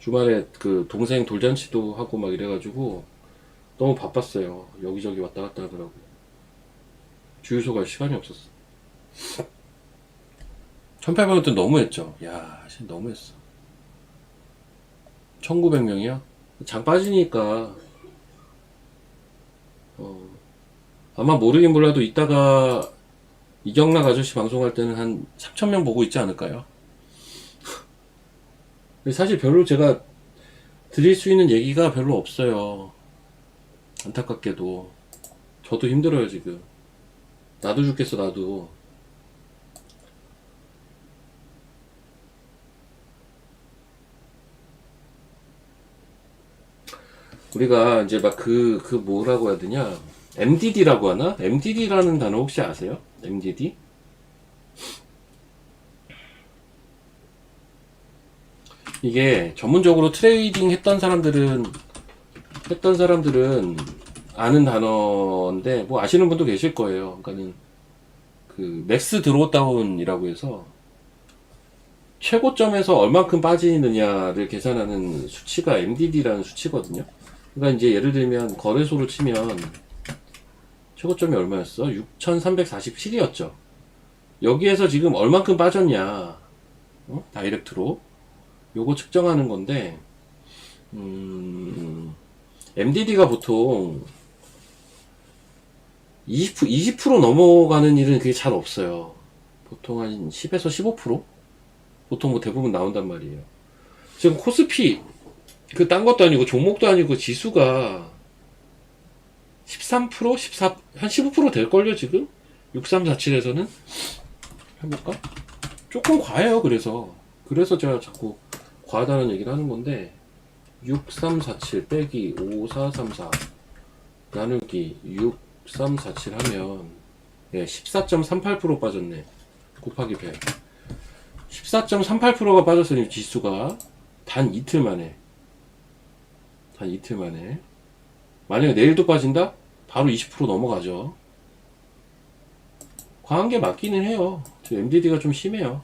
주말에 그 동생 돌잔치도 하고 막 이래가지고, 너무 바빴어요. 여기저기 왔다 갔다 하더라고. 주유소 갈 시간이 없었어. 1800원 너무했죠. 야, 진짜 너무했어. 1900명이요? 장 빠지니까, 어, 아마 모르긴 몰라도 이따가 이경락 아저씨 방송할 때는 한 3000명 보고 있지 않을까요? 사실 별로 제가 드릴 수 있는 얘기가 별로 없어요. 안타깝게도. 저도 힘들어요, 지금. 나도 죽겠어, 나도. 우리가 이제 막 그 뭐라고 해야 되냐? MDD라고 하나? MDD라는 단어 혹시 아세요? MDD? 이게 전문적으로 트레이딩 했던 사람들은 아는 단어인데, 뭐 아시는 분도 계실 거예요. 그러니까는 그 맥스 드로다운이라고 해서 최고점에서 얼만큼 빠지느냐를 계산하는 수치가 MDD라는 수치거든요. 그러니까 이제 예를 들면 거래소로 치면 최고점이 얼마였어? 6,347이었죠. 여기에서 지금 얼만큼 빠졌냐, 다이렉트로 요거 측정하는 건데, MDD가 보통 20% 넘어가는 일은 그게 잘 없어요. 보통 한 10에서 15%? 보통 뭐 대부분 나온단 말이에요. 지금 코스피, 그 딴 것도 아니고 종목도 아니고 지수가 13%? 14, 한 15% 될걸요, 지금? 6347에서는? 해볼까? 조금 과해요, 그래서. 그래서 제가 자꾸 과하다는 얘기를 하는 건데, 6347 빼기 5434 나누기 6347 하면, 예, 14.38% 빠졌네. 곱하기 100. 14.38%가 빠졌으니 지수가 단 이틀 만에. 만약에 내일도 빠진다? 바로 20% 넘어가죠. 과한 게 맞기는 해요. MDD가 좀 심해요.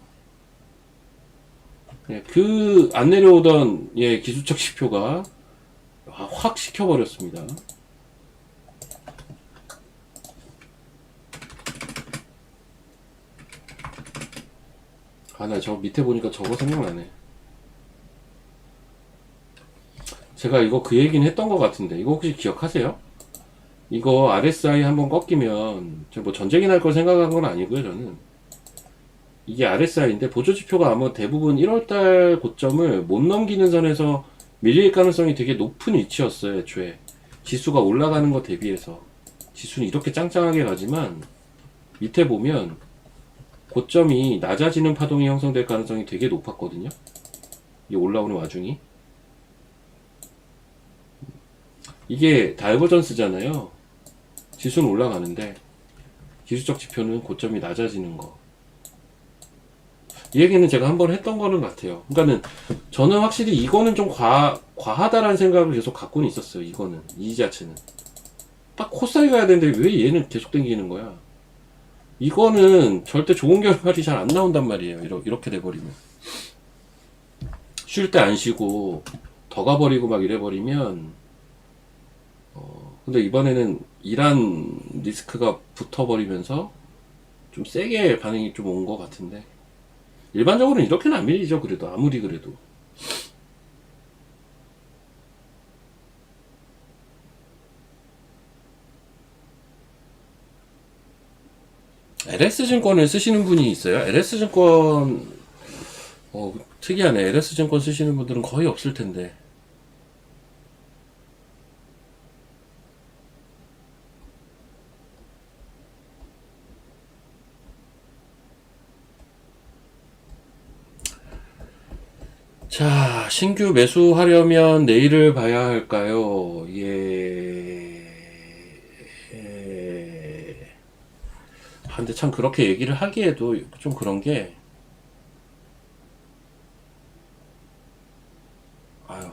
예, 그 안 내려오던 기술적 지표가 확 식혀버렸습니다. 나 저 밑에 보니까 저거 생각나네. 제가 이거 그 얘기는 했던 것 같은데, 이거 혹시 기억하세요? 이거 RSI 한번 꺾이면, 뭐 전쟁이 날 걸 생각한 건 아니고요, 저는. 이게 RSI인데, 보조지표가 아마 대부분 1월달 고점을 못 넘기는 선에서 밀릴 가능성이 되게 높은 위치였어요, 애초에. 지수가 올라가는 거 대비해서. 지수는 이렇게 짱짱하게 가지만, 밑에 보면, 고점이 낮아지는 파동이 형성될 가능성이 되게 높았거든요. 이 올라오는 와중이. 이게 다이버전스잖아요. 지수는 올라가는데 기술적 지표는 고점이 낮아지는 거. 이 얘기는 제가 한번 했던 거는 같아요. 그러니까는 저는 확실히 이거는 좀 과하다라는 생각을 계속 갖고는 있었어요. 이거는 이 자체는 딱 코사이 가야 되는데 왜 얘는 계속 당기는 거야? 이거는 절대 좋은 결말이 잘 안 나온단 말이에요. 이렇게 돼버리면 쉴 때 안 쉬고 더 가버리고 막 이래버리면 근데 이번에는 이란 리스크가 붙어버리면서 좀 세게 반응이 좀 온 것 같은데 일반적으로는 이렇게는 안 밀리죠. 그래도 아무리 그래도 LS증권을 쓰시는 분이 있어요. LS증권 특이하네. LS증권 쓰시는 분들은 거의 없을 텐데 자, 신규 매수하려면 내일을 봐야 할까요? 예. 근데 참 그렇게 얘기를 하기에도 좀 그런 게, 아유,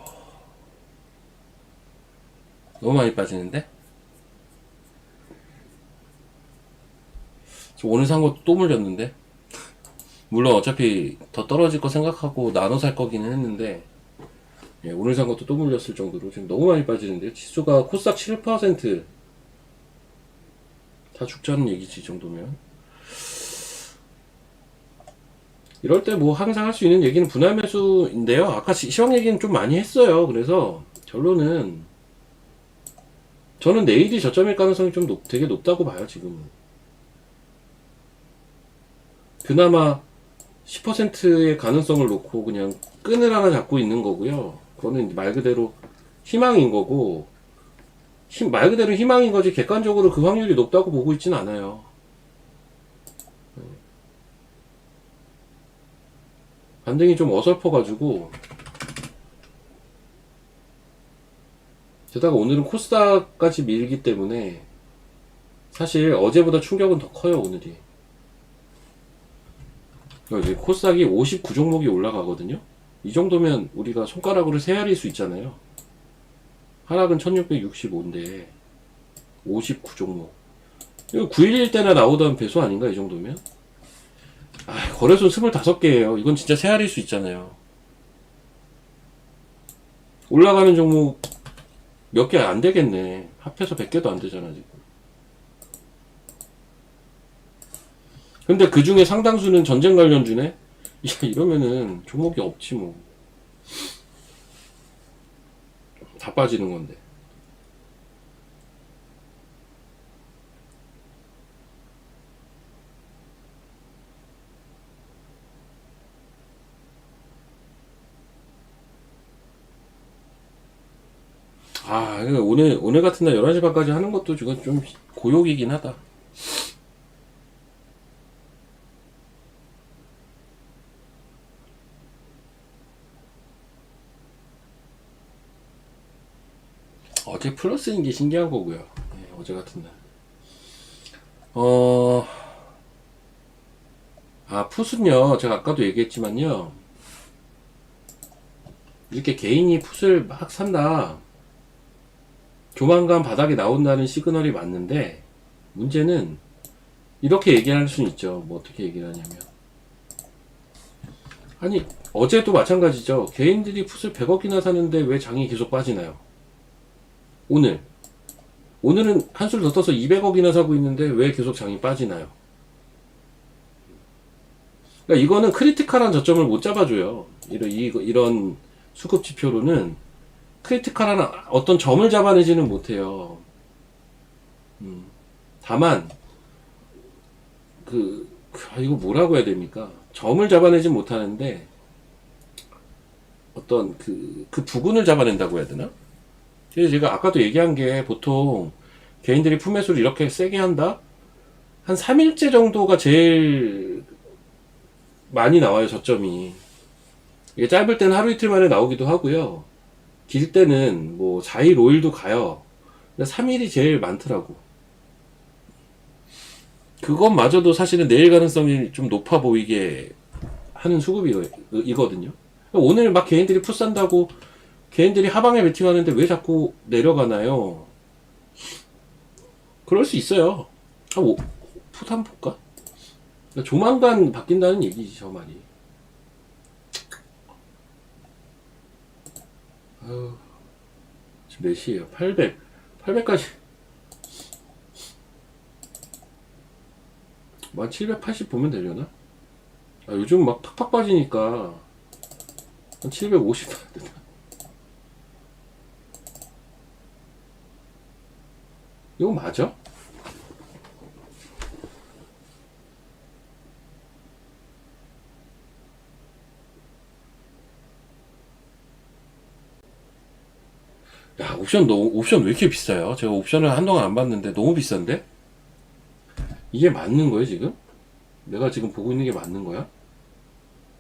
너무 많이 빠지는데? 지금 오늘 산 것도 또 물렸는데? 물론 어차피 더 떨어질 거 생각하고 나눠 살 거기는 했는데, 예, 오늘 산 것도 또 물렸을 정도로 지금 너무 많이 빠지는데, 지수가 코스닥 7%, 다 죽자는 얘기지, 이 정도면. 이럴 때 뭐 항상 할 수 있는 얘기는 분할 매수인데요. 아까 시황 얘기는 좀 많이 했어요. 그래서 결론은 저는 내일이 저점일 가능성이 좀 되게 높다고 봐요, 지금은. 그나마 10%의 가능성을 놓고 그냥 끈을 하나 잡고 있는 거고요. 그거는 말 그대로 희망인 거고, 말 그대로 희망인 거지 객관적으로 그 확률이 높다고 보고 있진 않아요. 반등이 좀 어설퍼가지고, 게다가 오늘은 코스닥까지 밀기 때문에 사실 어제보다 충격은 더 커요, 오늘이. 이제 코스닥이 59종목이 올라가거든요. 이 정도면 우리가 손가락으로 세알일 수 있잖아요. 하락은 1665인데 59종목. 이거 911 때나 나오던 배수 아닌가, 이 정도면? 거래소 25개예요. 이건 진짜 세알일 수 있잖아요. 올라가는 종목 몇 개 안 되겠네. 합해서 100개도 안 되잖아, 지금. 근데 그 중에 상당수는 전쟁 관련주네? 야, 이러면은 종목이 없지, 뭐. 다 빠지는 건데. 오늘 같은 날 11시 반까지 하는 것도 지금 좀 고욕이긴 하다. 어제 플러스인 게 신기한 거고요. 네, 어제 같은 날. 어, 풋은요, 제가 아까도 얘기했지만요, 이렇게 개인이 풋을 막 산다, 조만간 바닥에 나온다는 시그널이 맞는데, 문제는 이렇게 얘기할 수는 있죠. 뭐 어떻게 얘기를 하냐면, 아니 어제도 마찬가지죠. 개인들이 풋을 100억이나 사는데 왜 장이 계속 빠지나요? 오늘은 한술 더 떠서 200억이나 사고 있는데 왜 계속 장이 빠지나요? 그러니까 이거는 크리티컬한 저점을 못 잡아줘요. 이런 수급 지표로는 크리티컬한 어떤 점을 잡아내지는 못해요. 다만 이거 뭐라고 해야 됩니까? 점을 잡아내지 못하는데 어떤 그 부근을 잡아낸다고 해야 되나? 그래서 제가 아까도 얘기한 게, 보통 개인들이 품매수를 이렇게 세게 한다? 한 3일째 정도가 제일 많이 나와요, 저점이. 이게 짧을 때는 하루 이틀 만에 나오기도 하고요. 길 때는 뭐 4일, 5일도 가요. 근데 3일이 제일 많더라고. 그것마저도 사실은 내일 가능성이 좀 높아 보이게 하는 수급이거든요. 오늘 막 개인들이 풋 산다고 개인들이 하방에 베팅하는데 왜 자꾸 내려가나요? 그럴 수 있어요. 풋 한번 볼까? 조만간 바뀐다는 얘기지, 저 말이. 지금 몇 시에요? 800까지. 한 780 보면 되려나? 요즘 막 팍팍 빠지니까 한 750 봐야 되나? 이거 맞아? 야, 옵션 왜 이렇게 비싸요? 제가 옵션을 한동안 안 봤는데 너무 비싼데? 이게 맞는 거예요, 지금? 내가 지금 보고 있는 게 맞는 거야?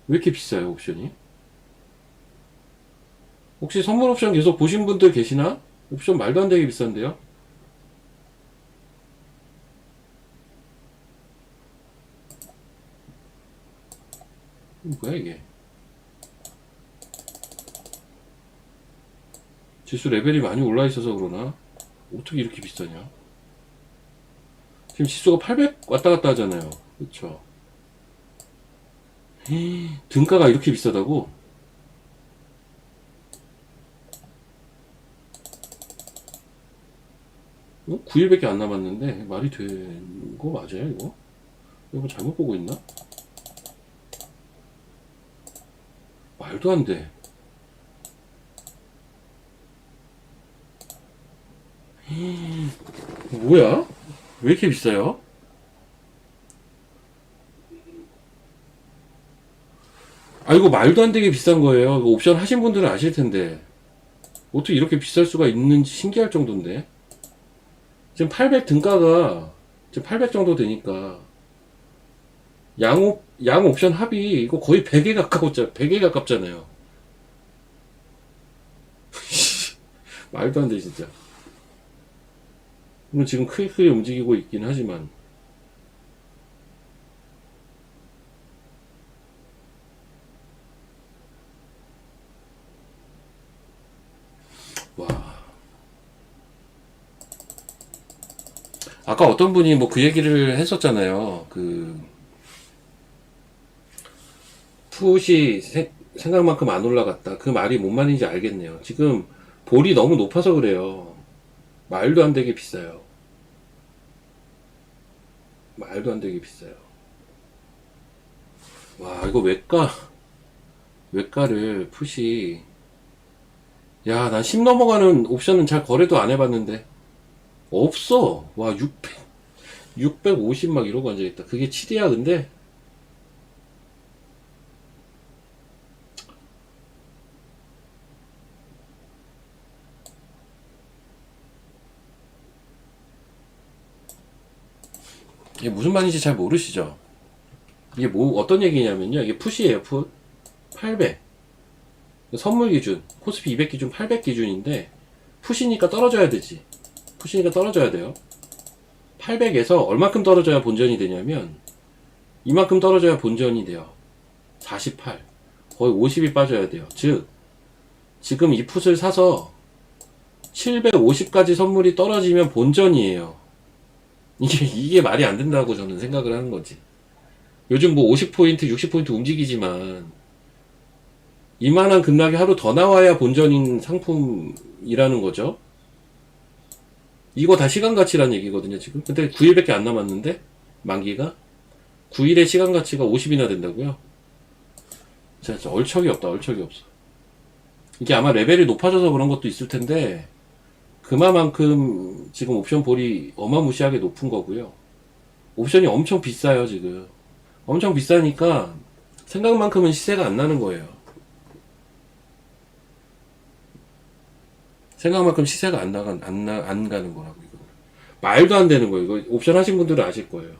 왜 이렇게 비싸요, 옵션이? 혹시 선물 옵션 계속 보신 분들 계시나? 옵션 말도 안 되게 비싼데요? 뭐야 이게? 지수 레벨이 많이 올라 있어서 그러나? 어떻게 이렇게 비싸냐? 지금 지수가 800 왔다 갔다 하잖아요. 그쵸? 등가가 이렇게 비싸다고? 9일밖에 안 남았는데 말이 되는 거 맞아요 이거? 이거 잘못 보고 있나? 말도 안 돼. 뭐야? 왜 이렇게 비싸요? 아 이거 말도 안 되게 비싼 거예요. 이거 옵션 하신 분들은 아실 텐데 어떻게 이렇게 비쌀 수가 있는지 신기할 정도인데. 지금 800 등가가 지금 800 정도 되니까 양 옵션 합이 이거 거의 100에 가까웠잖아. 100에 가깝잖아요. 말도 안 돼 진짜. 물론 지금 크게 움직이고 있긴 하지만 와. 아까 어떤 분이 뭐 그 얘기를 했었잖아요. 그 풋이 생각만큼 안 올라갔다. 그 말이 뭔 말인지 알겠네요. 지금 볼이 너무 높아서 그래요. 말도 안 되게 비싸요. 말도 안 되게 비싸요. 와, 이거 외가를 풋이, 야, 난 10 넘어가는 옵션은 잘 거래도 안 해봤는데, 없어. 와, 650 막 이러고 앉아있다. 그게 7이야, 근데? 이게 무슨 말인지 잘 모르시죠? 이게 뭐, 어떤 얘기냐면요. 이게 풋이에요, 풋. 800. 선물 기준, 코스피 200 기준 800 기준인데, 풋이니까 떨어져야 되지. 풋이니까 떨어져야 돼요. 800에서 얼마큼 떨어져야 본전이 되냐면, 이만큼 떨어져야 본전이 돼요. 48. 거의 50이 빠져야 돼요. 즉, 지금 이 풋을 사서 750까지 선물이 떨어지면 본전이에요. 이게 말이 안 된다고 저는 생각을 하는 거지. 요즘 뭐 50포인트, 60포인트 움직이지만, 이만한 급락이 하루 더 나와야 본전인 상품이라는 거죠. 이거 다 시간 가치란 얘기거든요, 지금. 근데 9일밖에 안 남았는데, 만기가? 9일의 시간 가치가 50이나 된다고요? 진짜 얼척이 없다, 얼척이 없어. 이게 아마 레벨이 높아져서 그런 것도 있을 텐데, 그만큼 지금 옵션 볼이 어마무시하게 높은 거고요. 옵션이 엄청 비싸요, 지금. 엄청 비싸니까 생각만큼은 시세가 안 나는 거예요. 생각만큼 시세가 안 가는 거라고, 이거. 말도 안 되는 거예요. 이거 옵션 하신 분들은 아실 거예요.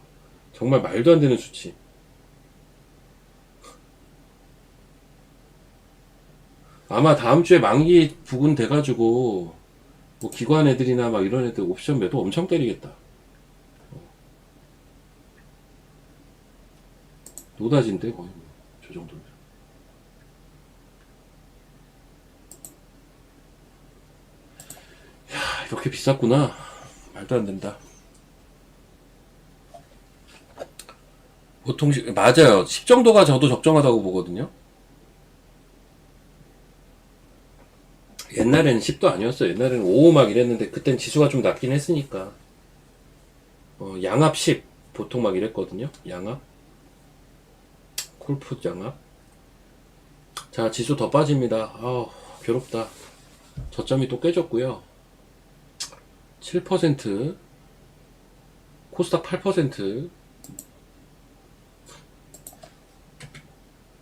정말 말도 안 되는 수치. 아마 다음 주에 만기 부근 돼가지고, 뭐 기관 애들이나 막 이런 애들 옵션 매도 엄청 때리겠다. 노다진데, 거의. 뭐. 저 정도면. 아, 이렇게 비쌌구나. 말도 안 된다. 보통, 맞아요. 10 정도가 저도 적정하다고 보거든요. 옛날에는 10도 아니었어요. 옛날에는 5 막 이랬는데, 그땐 지수가 좀 낮긴 했으니까. 양압 10. 보통 막 이랬거든요. 양압. 콜풋 양압. 자, 지수 더 빠집니다. 아우, 괴롭다. 저점이 또 깨졌고요. 7%. 코스닥 8%.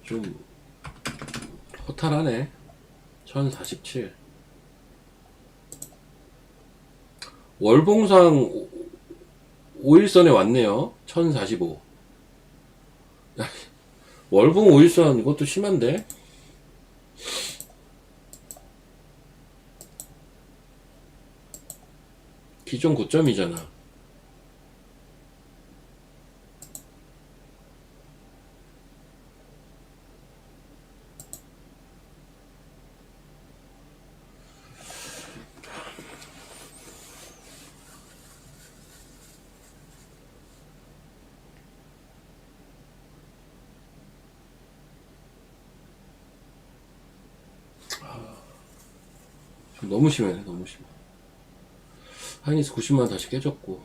좀 허탈하네. 1047. 월봉상 5일선에 왔네요. 1045. 월봉 5일선 이것도 심한데? 기존 고점이잖아. 너무 심해, 너무 심해. 하이닉스 90만 다시 깨졌고.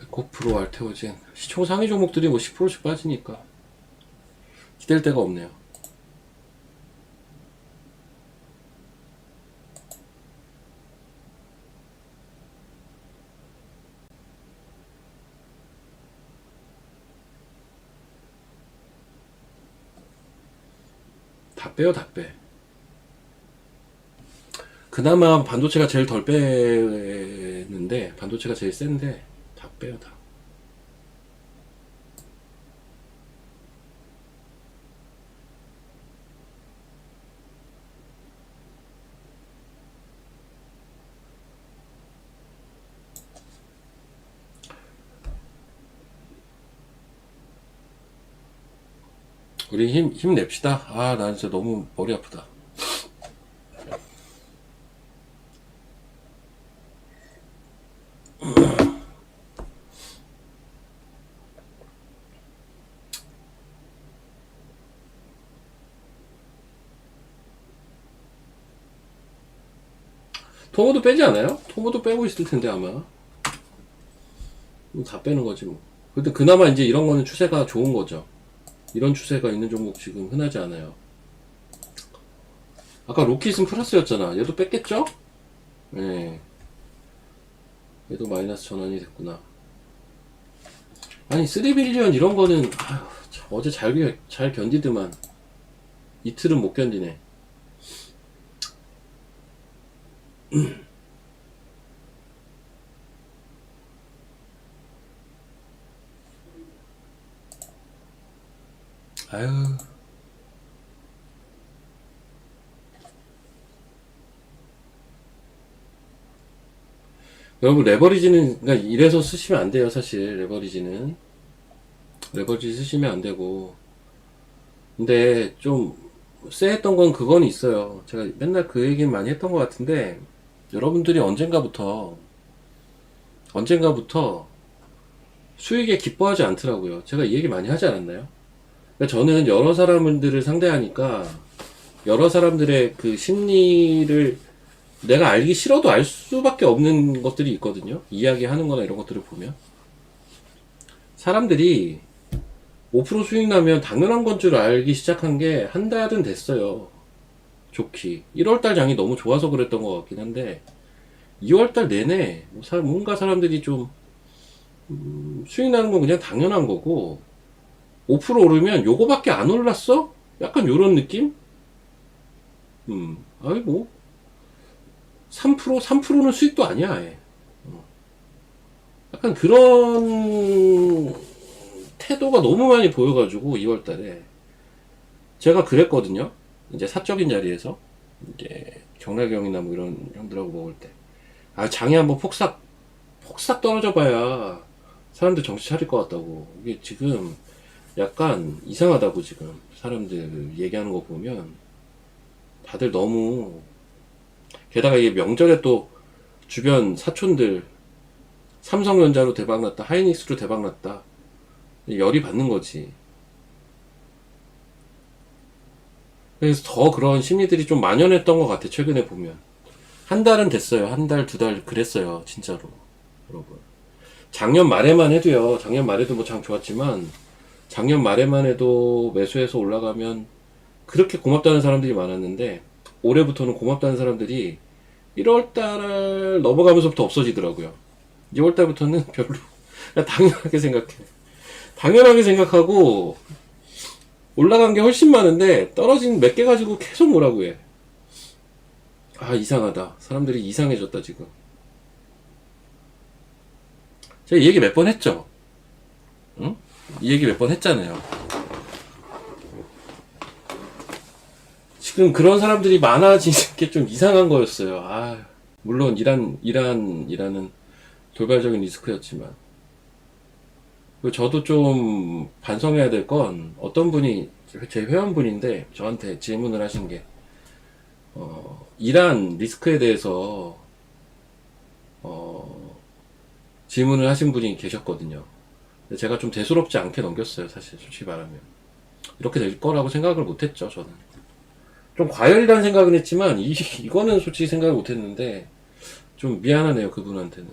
에코프로, 알테오젠. 시총 상위 종목들이 뭐 10%씩 빠지니까. 기댈 데가 없네요. 다 빼요, 다 빼. 그나마 반도체가 제일 덜 빼는데, 반도체가 제일 센데, 다 빼요, 다. 우리 힘냅시다. 아, 나 진짜 너무 머리 아프다. 토모도 빼지 않아요? 토모도 빼고 있을 텐데, 아마. 다 빼는 거지, 뭐. 근데 그나마 이제 이런 거는 추세가 좋은 거죠. 이런 추세가 있는 종목 지금 흔하지 않아요. 아까 로킷은 플러스였잖아. 얘도 뺐겠죠? 네. 얘도 마이너스 전환이 됐구나. 아니, 3빌리언 이런 거는, 아휴, 어제 잘 견디더만. 이틀은 못 견디네. 아유. 여러분, 레버리지는, 그러니까 이래서 쓰시면 안 돼요, 사실. 레버리지 쓰시면 안 되고. 근데 좀, 쎄했던 건 그건 있어요. 제가 맨날 그 얘기는 많이 했던 것 같은데, 여러분들이 언젠가부터 수익에 기뻐하지 않더라고요. 제가 이 얘기 많이 하지 않았나요? 그러니까 저는 여러 사람들을 상대하니까, 여러 사람들의 그 심리를 내가 알기 싫어도 알 수밖에 없는 것들이 있거든요. 이야기하는 거나 이런 것들을 보면. 사람들이 5% 수익 나면 당연한 건 줄 알기 시작한 게 한 달은 됐어요. 좋기. 1월달 장이 너무 좋아서 그랬던 것 같긴 한데, 2월달 내내 뭔가 사람들이 좀 수익 나는 건 그냥 당연한 거고, 5% 오르면 요거밖에 안 올랐어? 약간 요런 느낌? 아이 뭐 3%는 수익도 아니야, 아예. 약간 그런 태도가 너무 많이 보여가지고 2월 달에 제가 그랬거든요. 이제 사적인 자리에서 이제 경락형이나 뭐 이런 형들하고 먹을 때, 아, 장이 한번 폭삭 떨어져 봐야 사람들 정신 차릴 것 같다고. 이게 지금 약간 이상하다고. 지금 사람들 얘기하는 거 보면 다들 너무, 게다가 이게 명절에 또 주변 사촌들 삼성전자로 대박났다, 하이닉스로 대박났다, 열이 받는 거지. 그래서 더 그런 심리들이 좀 만연했던 것 같아. 최근에 보면 한 달은 됐어요. 한 달, 두 달 그랬어요, 진짜로. 여러분, 작년 말에만 해도요, 작년 말에도 뭐 장 좋았지만 작년 말에만 해도 매수해서 올라가면 그렇게 고맙다는 사람들이 많았는데, 올해부터는 고맙다는 사람들이 1월달 넘어가면서부터 없어지더라고요. 2월달부터는 별로. 그냥 당연하게 생각해. 당연하게 생각하고 올라간 게 훨씬 많은데 떨어진 몇 개 가지고 계속 뭐라고 해. 아, 이상하다. 사람들이 이상해졌다 지금. 제가 이 얘기 몇 번 했죠? 응? 이 얘기 몇 번 했잖아요. 지금 그런 사람들이 많아지는 게 좀 이상한 거였어요. 물론 이란이라는 돌발적인 리스크였지만. 그리고 저도 좀 반성해야 될 건 어떤 분이 제 회원분인데 저한테 질문을 하신 게 이란 리스크에 대해서 질문을 하신 분이 계셨거든요. 근데 제가 좀 대수롭지 않게 넘겼어요. 사실 솔직히 말하면 이렇게 될 거라고 생각을 못했죠. 저는 좀 과열이라는 생각은 했지만 이거는 솔직히 생각을 못했는데 좀 미안하네요. 그분한테는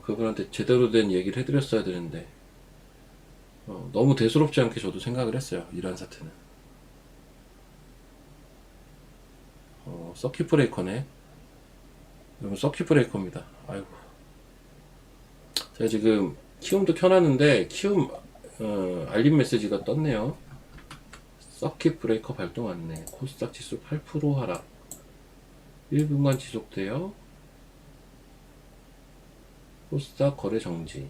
그분한테 제대로 된 얘기를 해드렸어야 되는데 너무 대수롭지 않게 저도 생각을 했어요. 이란 사태는 서킷 브레이커네. 여러분 서킷 브레이커입니다. 아이고, 제가 지금 키움도 켜놨는데 키움 알림 메시지가 떴네요. 서킷 브레이커 발동 안내. 코스닥 지수 8% 하락. 1분간 지속되어 코스닥 거래 정지.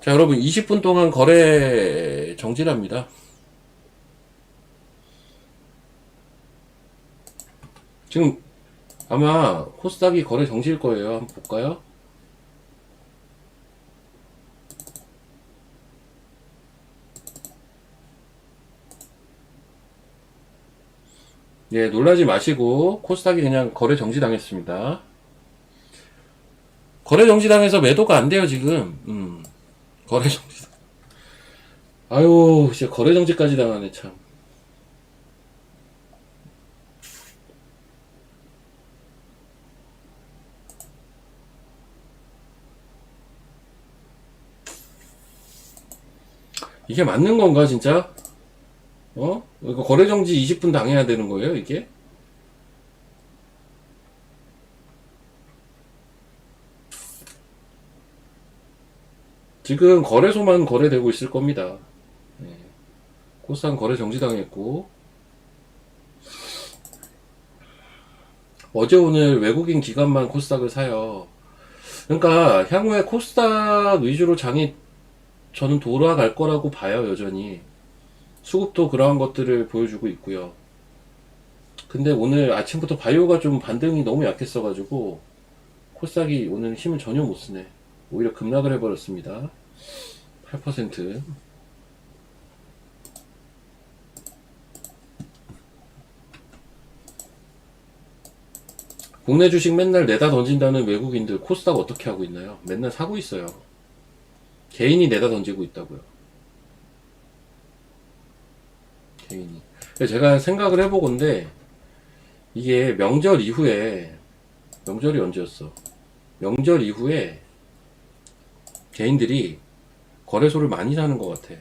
자, 여러분 20분 동안 거래 정지랍니다. 지금 아마 코스닥이 거래 정지일 거예요. 한번 볼까요? 예, 놀라지 마시고 코스닥이 그냥 거래 정지 당했습니다. 거래 정지 당해서 매도가 안 돼요, 지금. 거래 정지. 아유, 진짜 거래 정지까지 당하네, 참. 이게 맞는 건가, 진짜? 이거 거래 정지 20분 당해야 되는 거예요, 이게? 지금 거래소만 거래되고 있을 겁니다. 네. 코스닥 거래 정지당했고 어제 오늘 외국인 기관만 코스닥을 사요. 그러니까 향후에 코스닥 위주로 장이 저는 돌아갈 거라고 봐요. 여전히 수급도 그러한 것들을 보여주고 있고요. 근데 오늘 아침부터 바이오가 좀 반등이 너무 약했어 가지고 코스닥이 오늘 힘을 전혀 못 쓰네. 오히려 급락을 해버렸습니다. 8%. 국내 주식 맨날 내다 던진다는 외국인들 코스닥 어떻게 하고 있나요? 맨날 사고 있어요. 개인이 내다 던지고 있다고요. 개인이. 제가 생각을 해보건데 이게 명절 이후에, 명절이 언제였어? 명절 이후에 개인들이 거래소를 많이 사는 것 같아.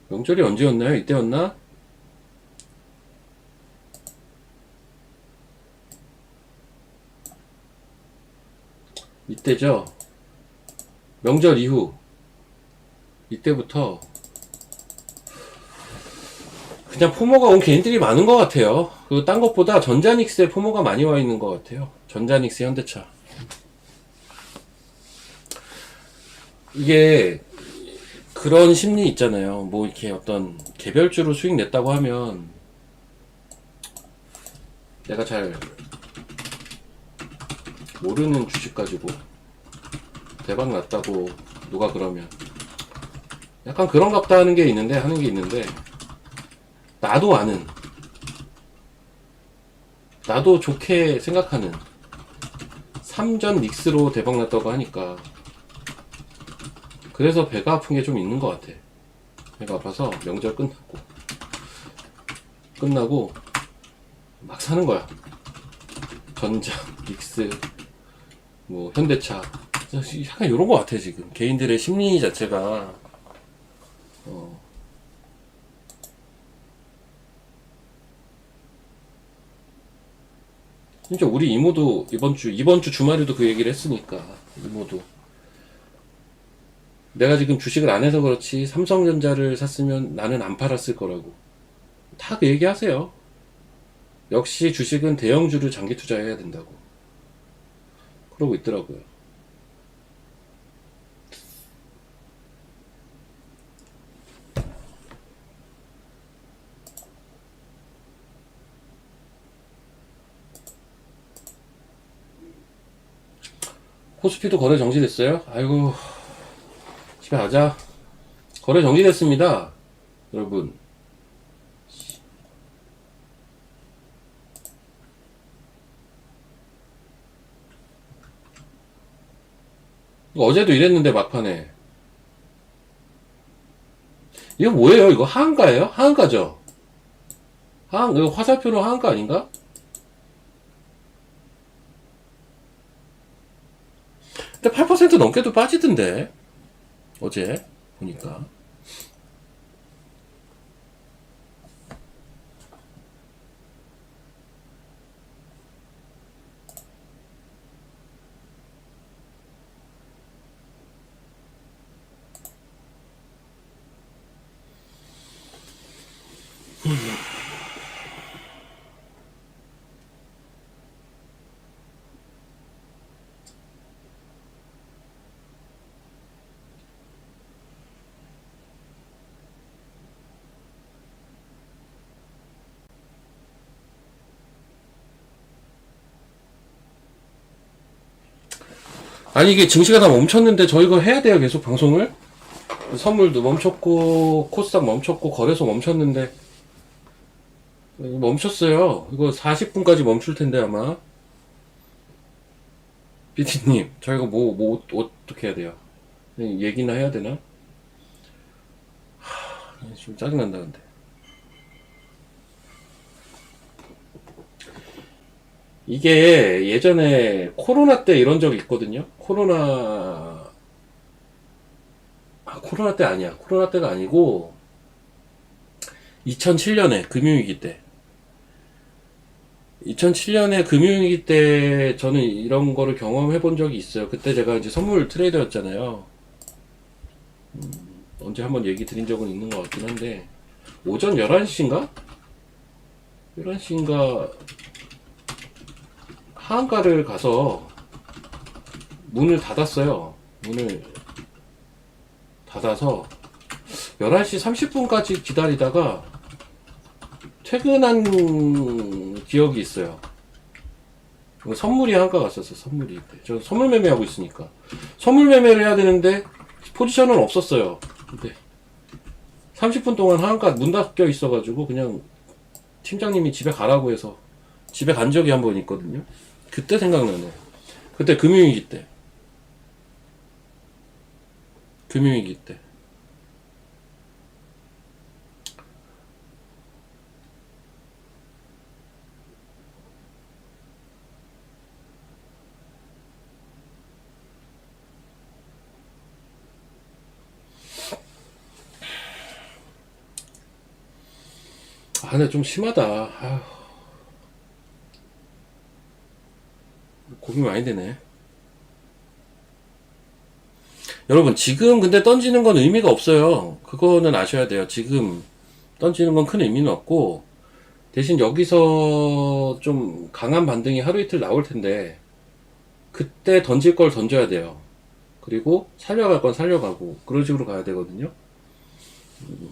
명절이 언제였나요? 이때였나? 이때죠. 명절 이후 이때부터 그냥 포모가 온 개인들이 많은 것 같아요. 그 딴 것보다 전자닉스에 포모가 많이 와 있는 것 같아요. 전자닉스, 현대차. 이게 그런 심리 있잖아요. 뭐 이렇게 어떤 개별주로 수익 냈다고 하면 내가 잘 모르는 주식 가지고 대박 났다고 누가 그러면 약간 그런갑다 하는 게 있는데 나도 아는, 나도 좋게 생각하는 삼전 닉스로 대박 났다고 하니까 그래서 배가 아픈 게 좀 있는 것 같아. 배가 아파서 명절 끝나고 막 사는 거야. 전자, 닉스, 뭐 현대차, 약간 이런 것 같아. 지금 개인들의 심리 자체가 진짜 우리 이모도 이번 주 주말에도 그 얘기를 했으니까. 이모도 내가 지금 주식을 안 해서 그렇지 삼성전자를 샀으면 나는 안 팔았을 거라고 다 그 얘기 하세요. 역시 주식은 대형주를 장기 투자해야 된다고 그러고 있더라고요. 코스피도 거래 정지됐어요? 아이고, 집에 가자. 거래 정지됐습니다. 여러분. 어제도 이랬는데 막판에. 이거 뭐예요? 이거 하한가예요? 하한가죠? 이거 화살표로 하한가 아닌가? 근데 8% 넘게도 빠지던데. 어제 보니까. 아니 이게 증시가 다 멈췄는데 저희가 해야 돼요 계속 방송을? 선물도 멈췄고 코스닥 멈췄고 거래소 멈췄는데 멈췄어요. 이거 40분까지 멈출 텐데 아마. PD님 저희가 뭐 어떻게 해야 돼요? 얘기나 해야 되나? 좀 짜증난다 근데. 이게 예전에 코로나 때 이런 적이 있거든요. 코로나 때 아니야. 코로나 때가 아니고 2007년에 금융위기 때. 2007년에 금융위기 때 저는 이런 거를 경험해 본 적이 있어요. 그때 제가 이제 선물 트레이더였잖아요. 언제 한번 얘기 드린 적은 있는 것 같긴 한데 오전 11시인가? 11시인가 하한가를 가서 문을 닫았어요. 문을 닫아서 11시 30분까지 기다리다가 퇴근한 기억이 있어요. 선물이 한가 갔었어. 선물이. 저 선물 매매하고 있으니까 선물 매매를 해야 되는데 포지션은 없었어요. 근데 30분 동안 한가 문 닫혀 있어가지고 그냥 팀장님이 집에 가라고 해서 집에 간 적이 한 번 있거든요. 그때 생각나네. 그때 금융위기 때. 금융위기 때. 근데 좀 심하다. 아휴, 고민 많이 되네. 여러분, 지금 근데 던지는 건 의미가 없어요. 그거는 아셔야 돼요. 지금 던지는 건 큰 의미는 없고, 대신 여기서 좀 강한 반등이 하루 이틀 나올 텐데, 그때 던질 걸 던져야 돼요. 그리고 살려갈 건 살려가고, 그런 식으로 가야 되거든요.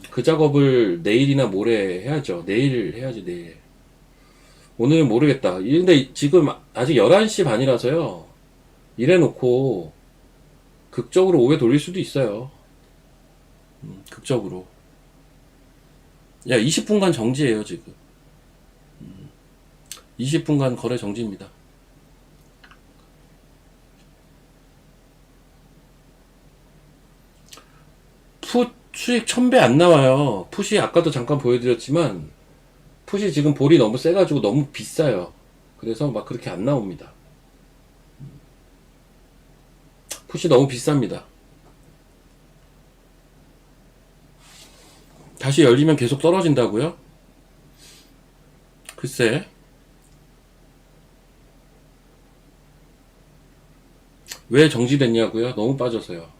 그 작업을 내일이나 모레 해야죠. 내일 해야지, 내일. 오늘은 모르겠다. 근데 지금 아직 11시 반이라서요. 이래놓고 극적으로 오해 돌릴 수도 있어요. 극적으로. 야, 20분간 정지예요, 지금. 20분간 거래 정지입니다. 풋 수익 1000배 안 나와요. 풋이 아까도 잠깐 보여드렸지만, 풋이 지금 볼이 너무 세가지고 너무 비싸요. 그래서 막 그렇게 안 나옵니다. 풋이 너무 비쌉니다. 다시 열리면 계속 떨어진다고요? 글쎄. 왜 정지됐냐고요? 너무 빠져서요.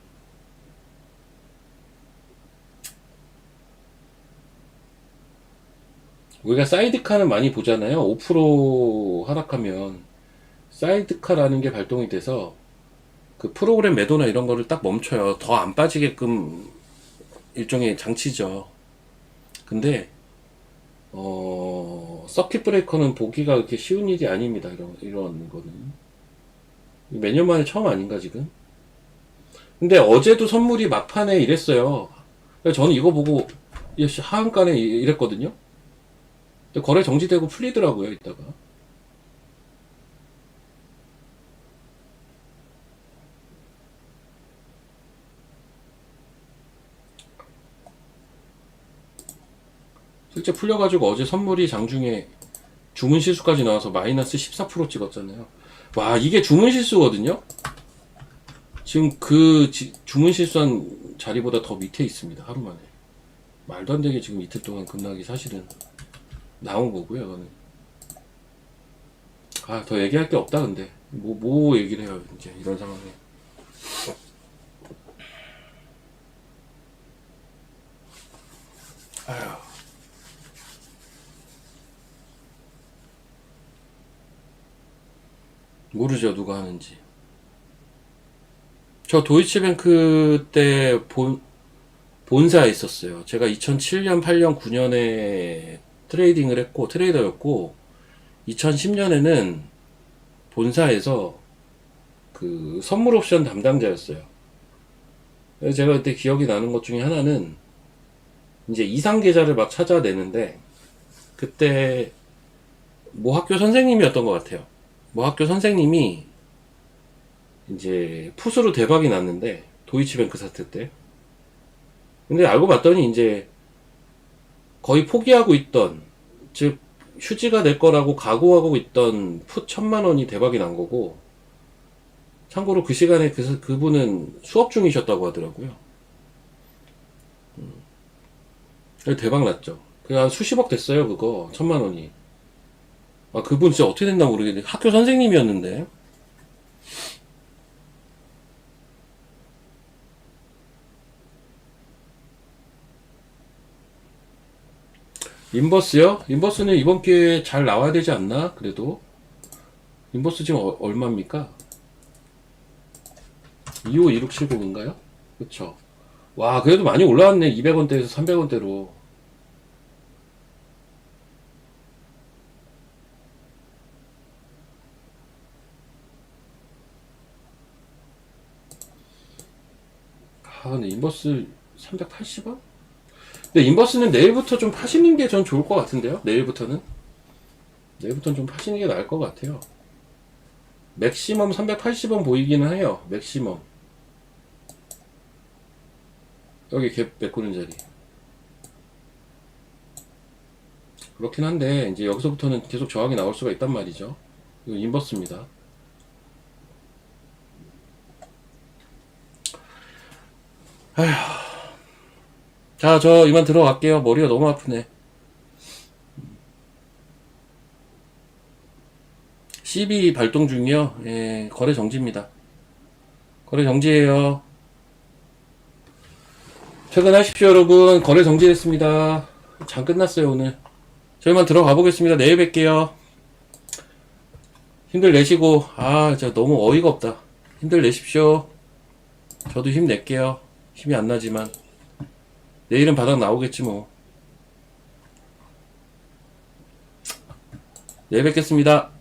우리가 사이드카는 많이 보잖아요. 5% 하락하면 사이드카라는 게 발동이 돼서 그 프로그램 매도나 이런 거를 딱 멈춰요. 더 안 빠지게끔 일종의 장치죠. 근데 서킷 브레이커는 보기가 그렇게 쉬운 일이 아닙니다. 이런 거는. 몇 년 만에 처음 아닌가 지금? 근데 어제도 선물이 막판에 이랬어요. 그래서 저는 이거 보고 하한가네 이랬거든요. 근데 거래 정지되고 풀리더라고요 이따가. 실제 풀려가지고 어제 선물이 장중에 주문 실수까지 나와서 마이너스 14% 찍었잖아요. 와, 이게 주문 실수거든요? 지금 그 주문 실수한 자리보다 더 밑에 있습니다. 하루 만에. 말도 안 되게 지금 이틀 동안 급락이 사실은 나온 거고요. 이거는. 아, 더 얘기할 게 없다, 근데. 뭐 얘기를 해요, 이제, 이런 상황에. 아휴. 모르죠, 누가 하는지. 저 도이치뱅크 때 본사에 있었어요. 제가 2007년, 8년, 9년에 트레이딩을 했고, 트레이더였고, 2010년에는 본사에서 그 선물 옵션 담당자였어요. 그래서 제가 그때 기억이 나는 것 중에 하나는 이제 이상 계좌를 막 찾아내는데, 그때 모 학교 선생님이었던 것 같아요. 모 학교 선생님이 이제 풋으로 대박이 났는데, 도이치뱅크 사태 때. 근데 알고 봤더니 이제 거의 포기하고 있던, 즉 휴지가 될 거라고 각오하고 있던 풋 1000만 원이 대박이 난 거고, 참고로 그 시간에 그분은 수업 중이셨다고 하더라고요. 그래서 대박 났죠. 그냥 수십억 됐어요, 그거. 1000만 원이. 아, 그분 진짜 어떻게 됐나 모르겠는데, 학교 선생님이었는데. 인버스요? 인버스는 이번 기회에 잘 나와야 되지 않나? 그래도. 인버스 지금 얼마입니까? 252670인가요? 그쵸. 와, 그래도 많이 올라왔네. 200원대에서 300원대로. 아, 근데 인버스 380원? 근데 인버스는 내일부터 좀 파시는 게 전 좋을 것 같은데요? 내일부터는? 내일부터는 좀 파시는 게 나을 것 같아요. 맥시멈 380원 보이기는 해요. 맥시멈. 여기 갭 메꾸는 자리. 그렇긴 한데, 이제 여기서부터는 계속 저항이 나올 수가 있단 말이죠. 이거 인버스입니다. 자, 저 이만 들어갈게요. 머리가 너무 아프네. CB 발동 중이요. 예, 거래 정지입니다. 거래 정지예요. 퇴근하십시오, 여러분. 거래 정지됐습니다. 장 끝났어요, 오늘. 저희만 들어가 보겠습니다. 내일 뵐게요. 힘들 내시고, 아, 진짜 너무 어이가 없다. 힘들 내십시오. 저도 힘낼게요. 힘이 안 나지만. 내일은 바닥 나오겠지 뭐. 내일 뵙겠습니다.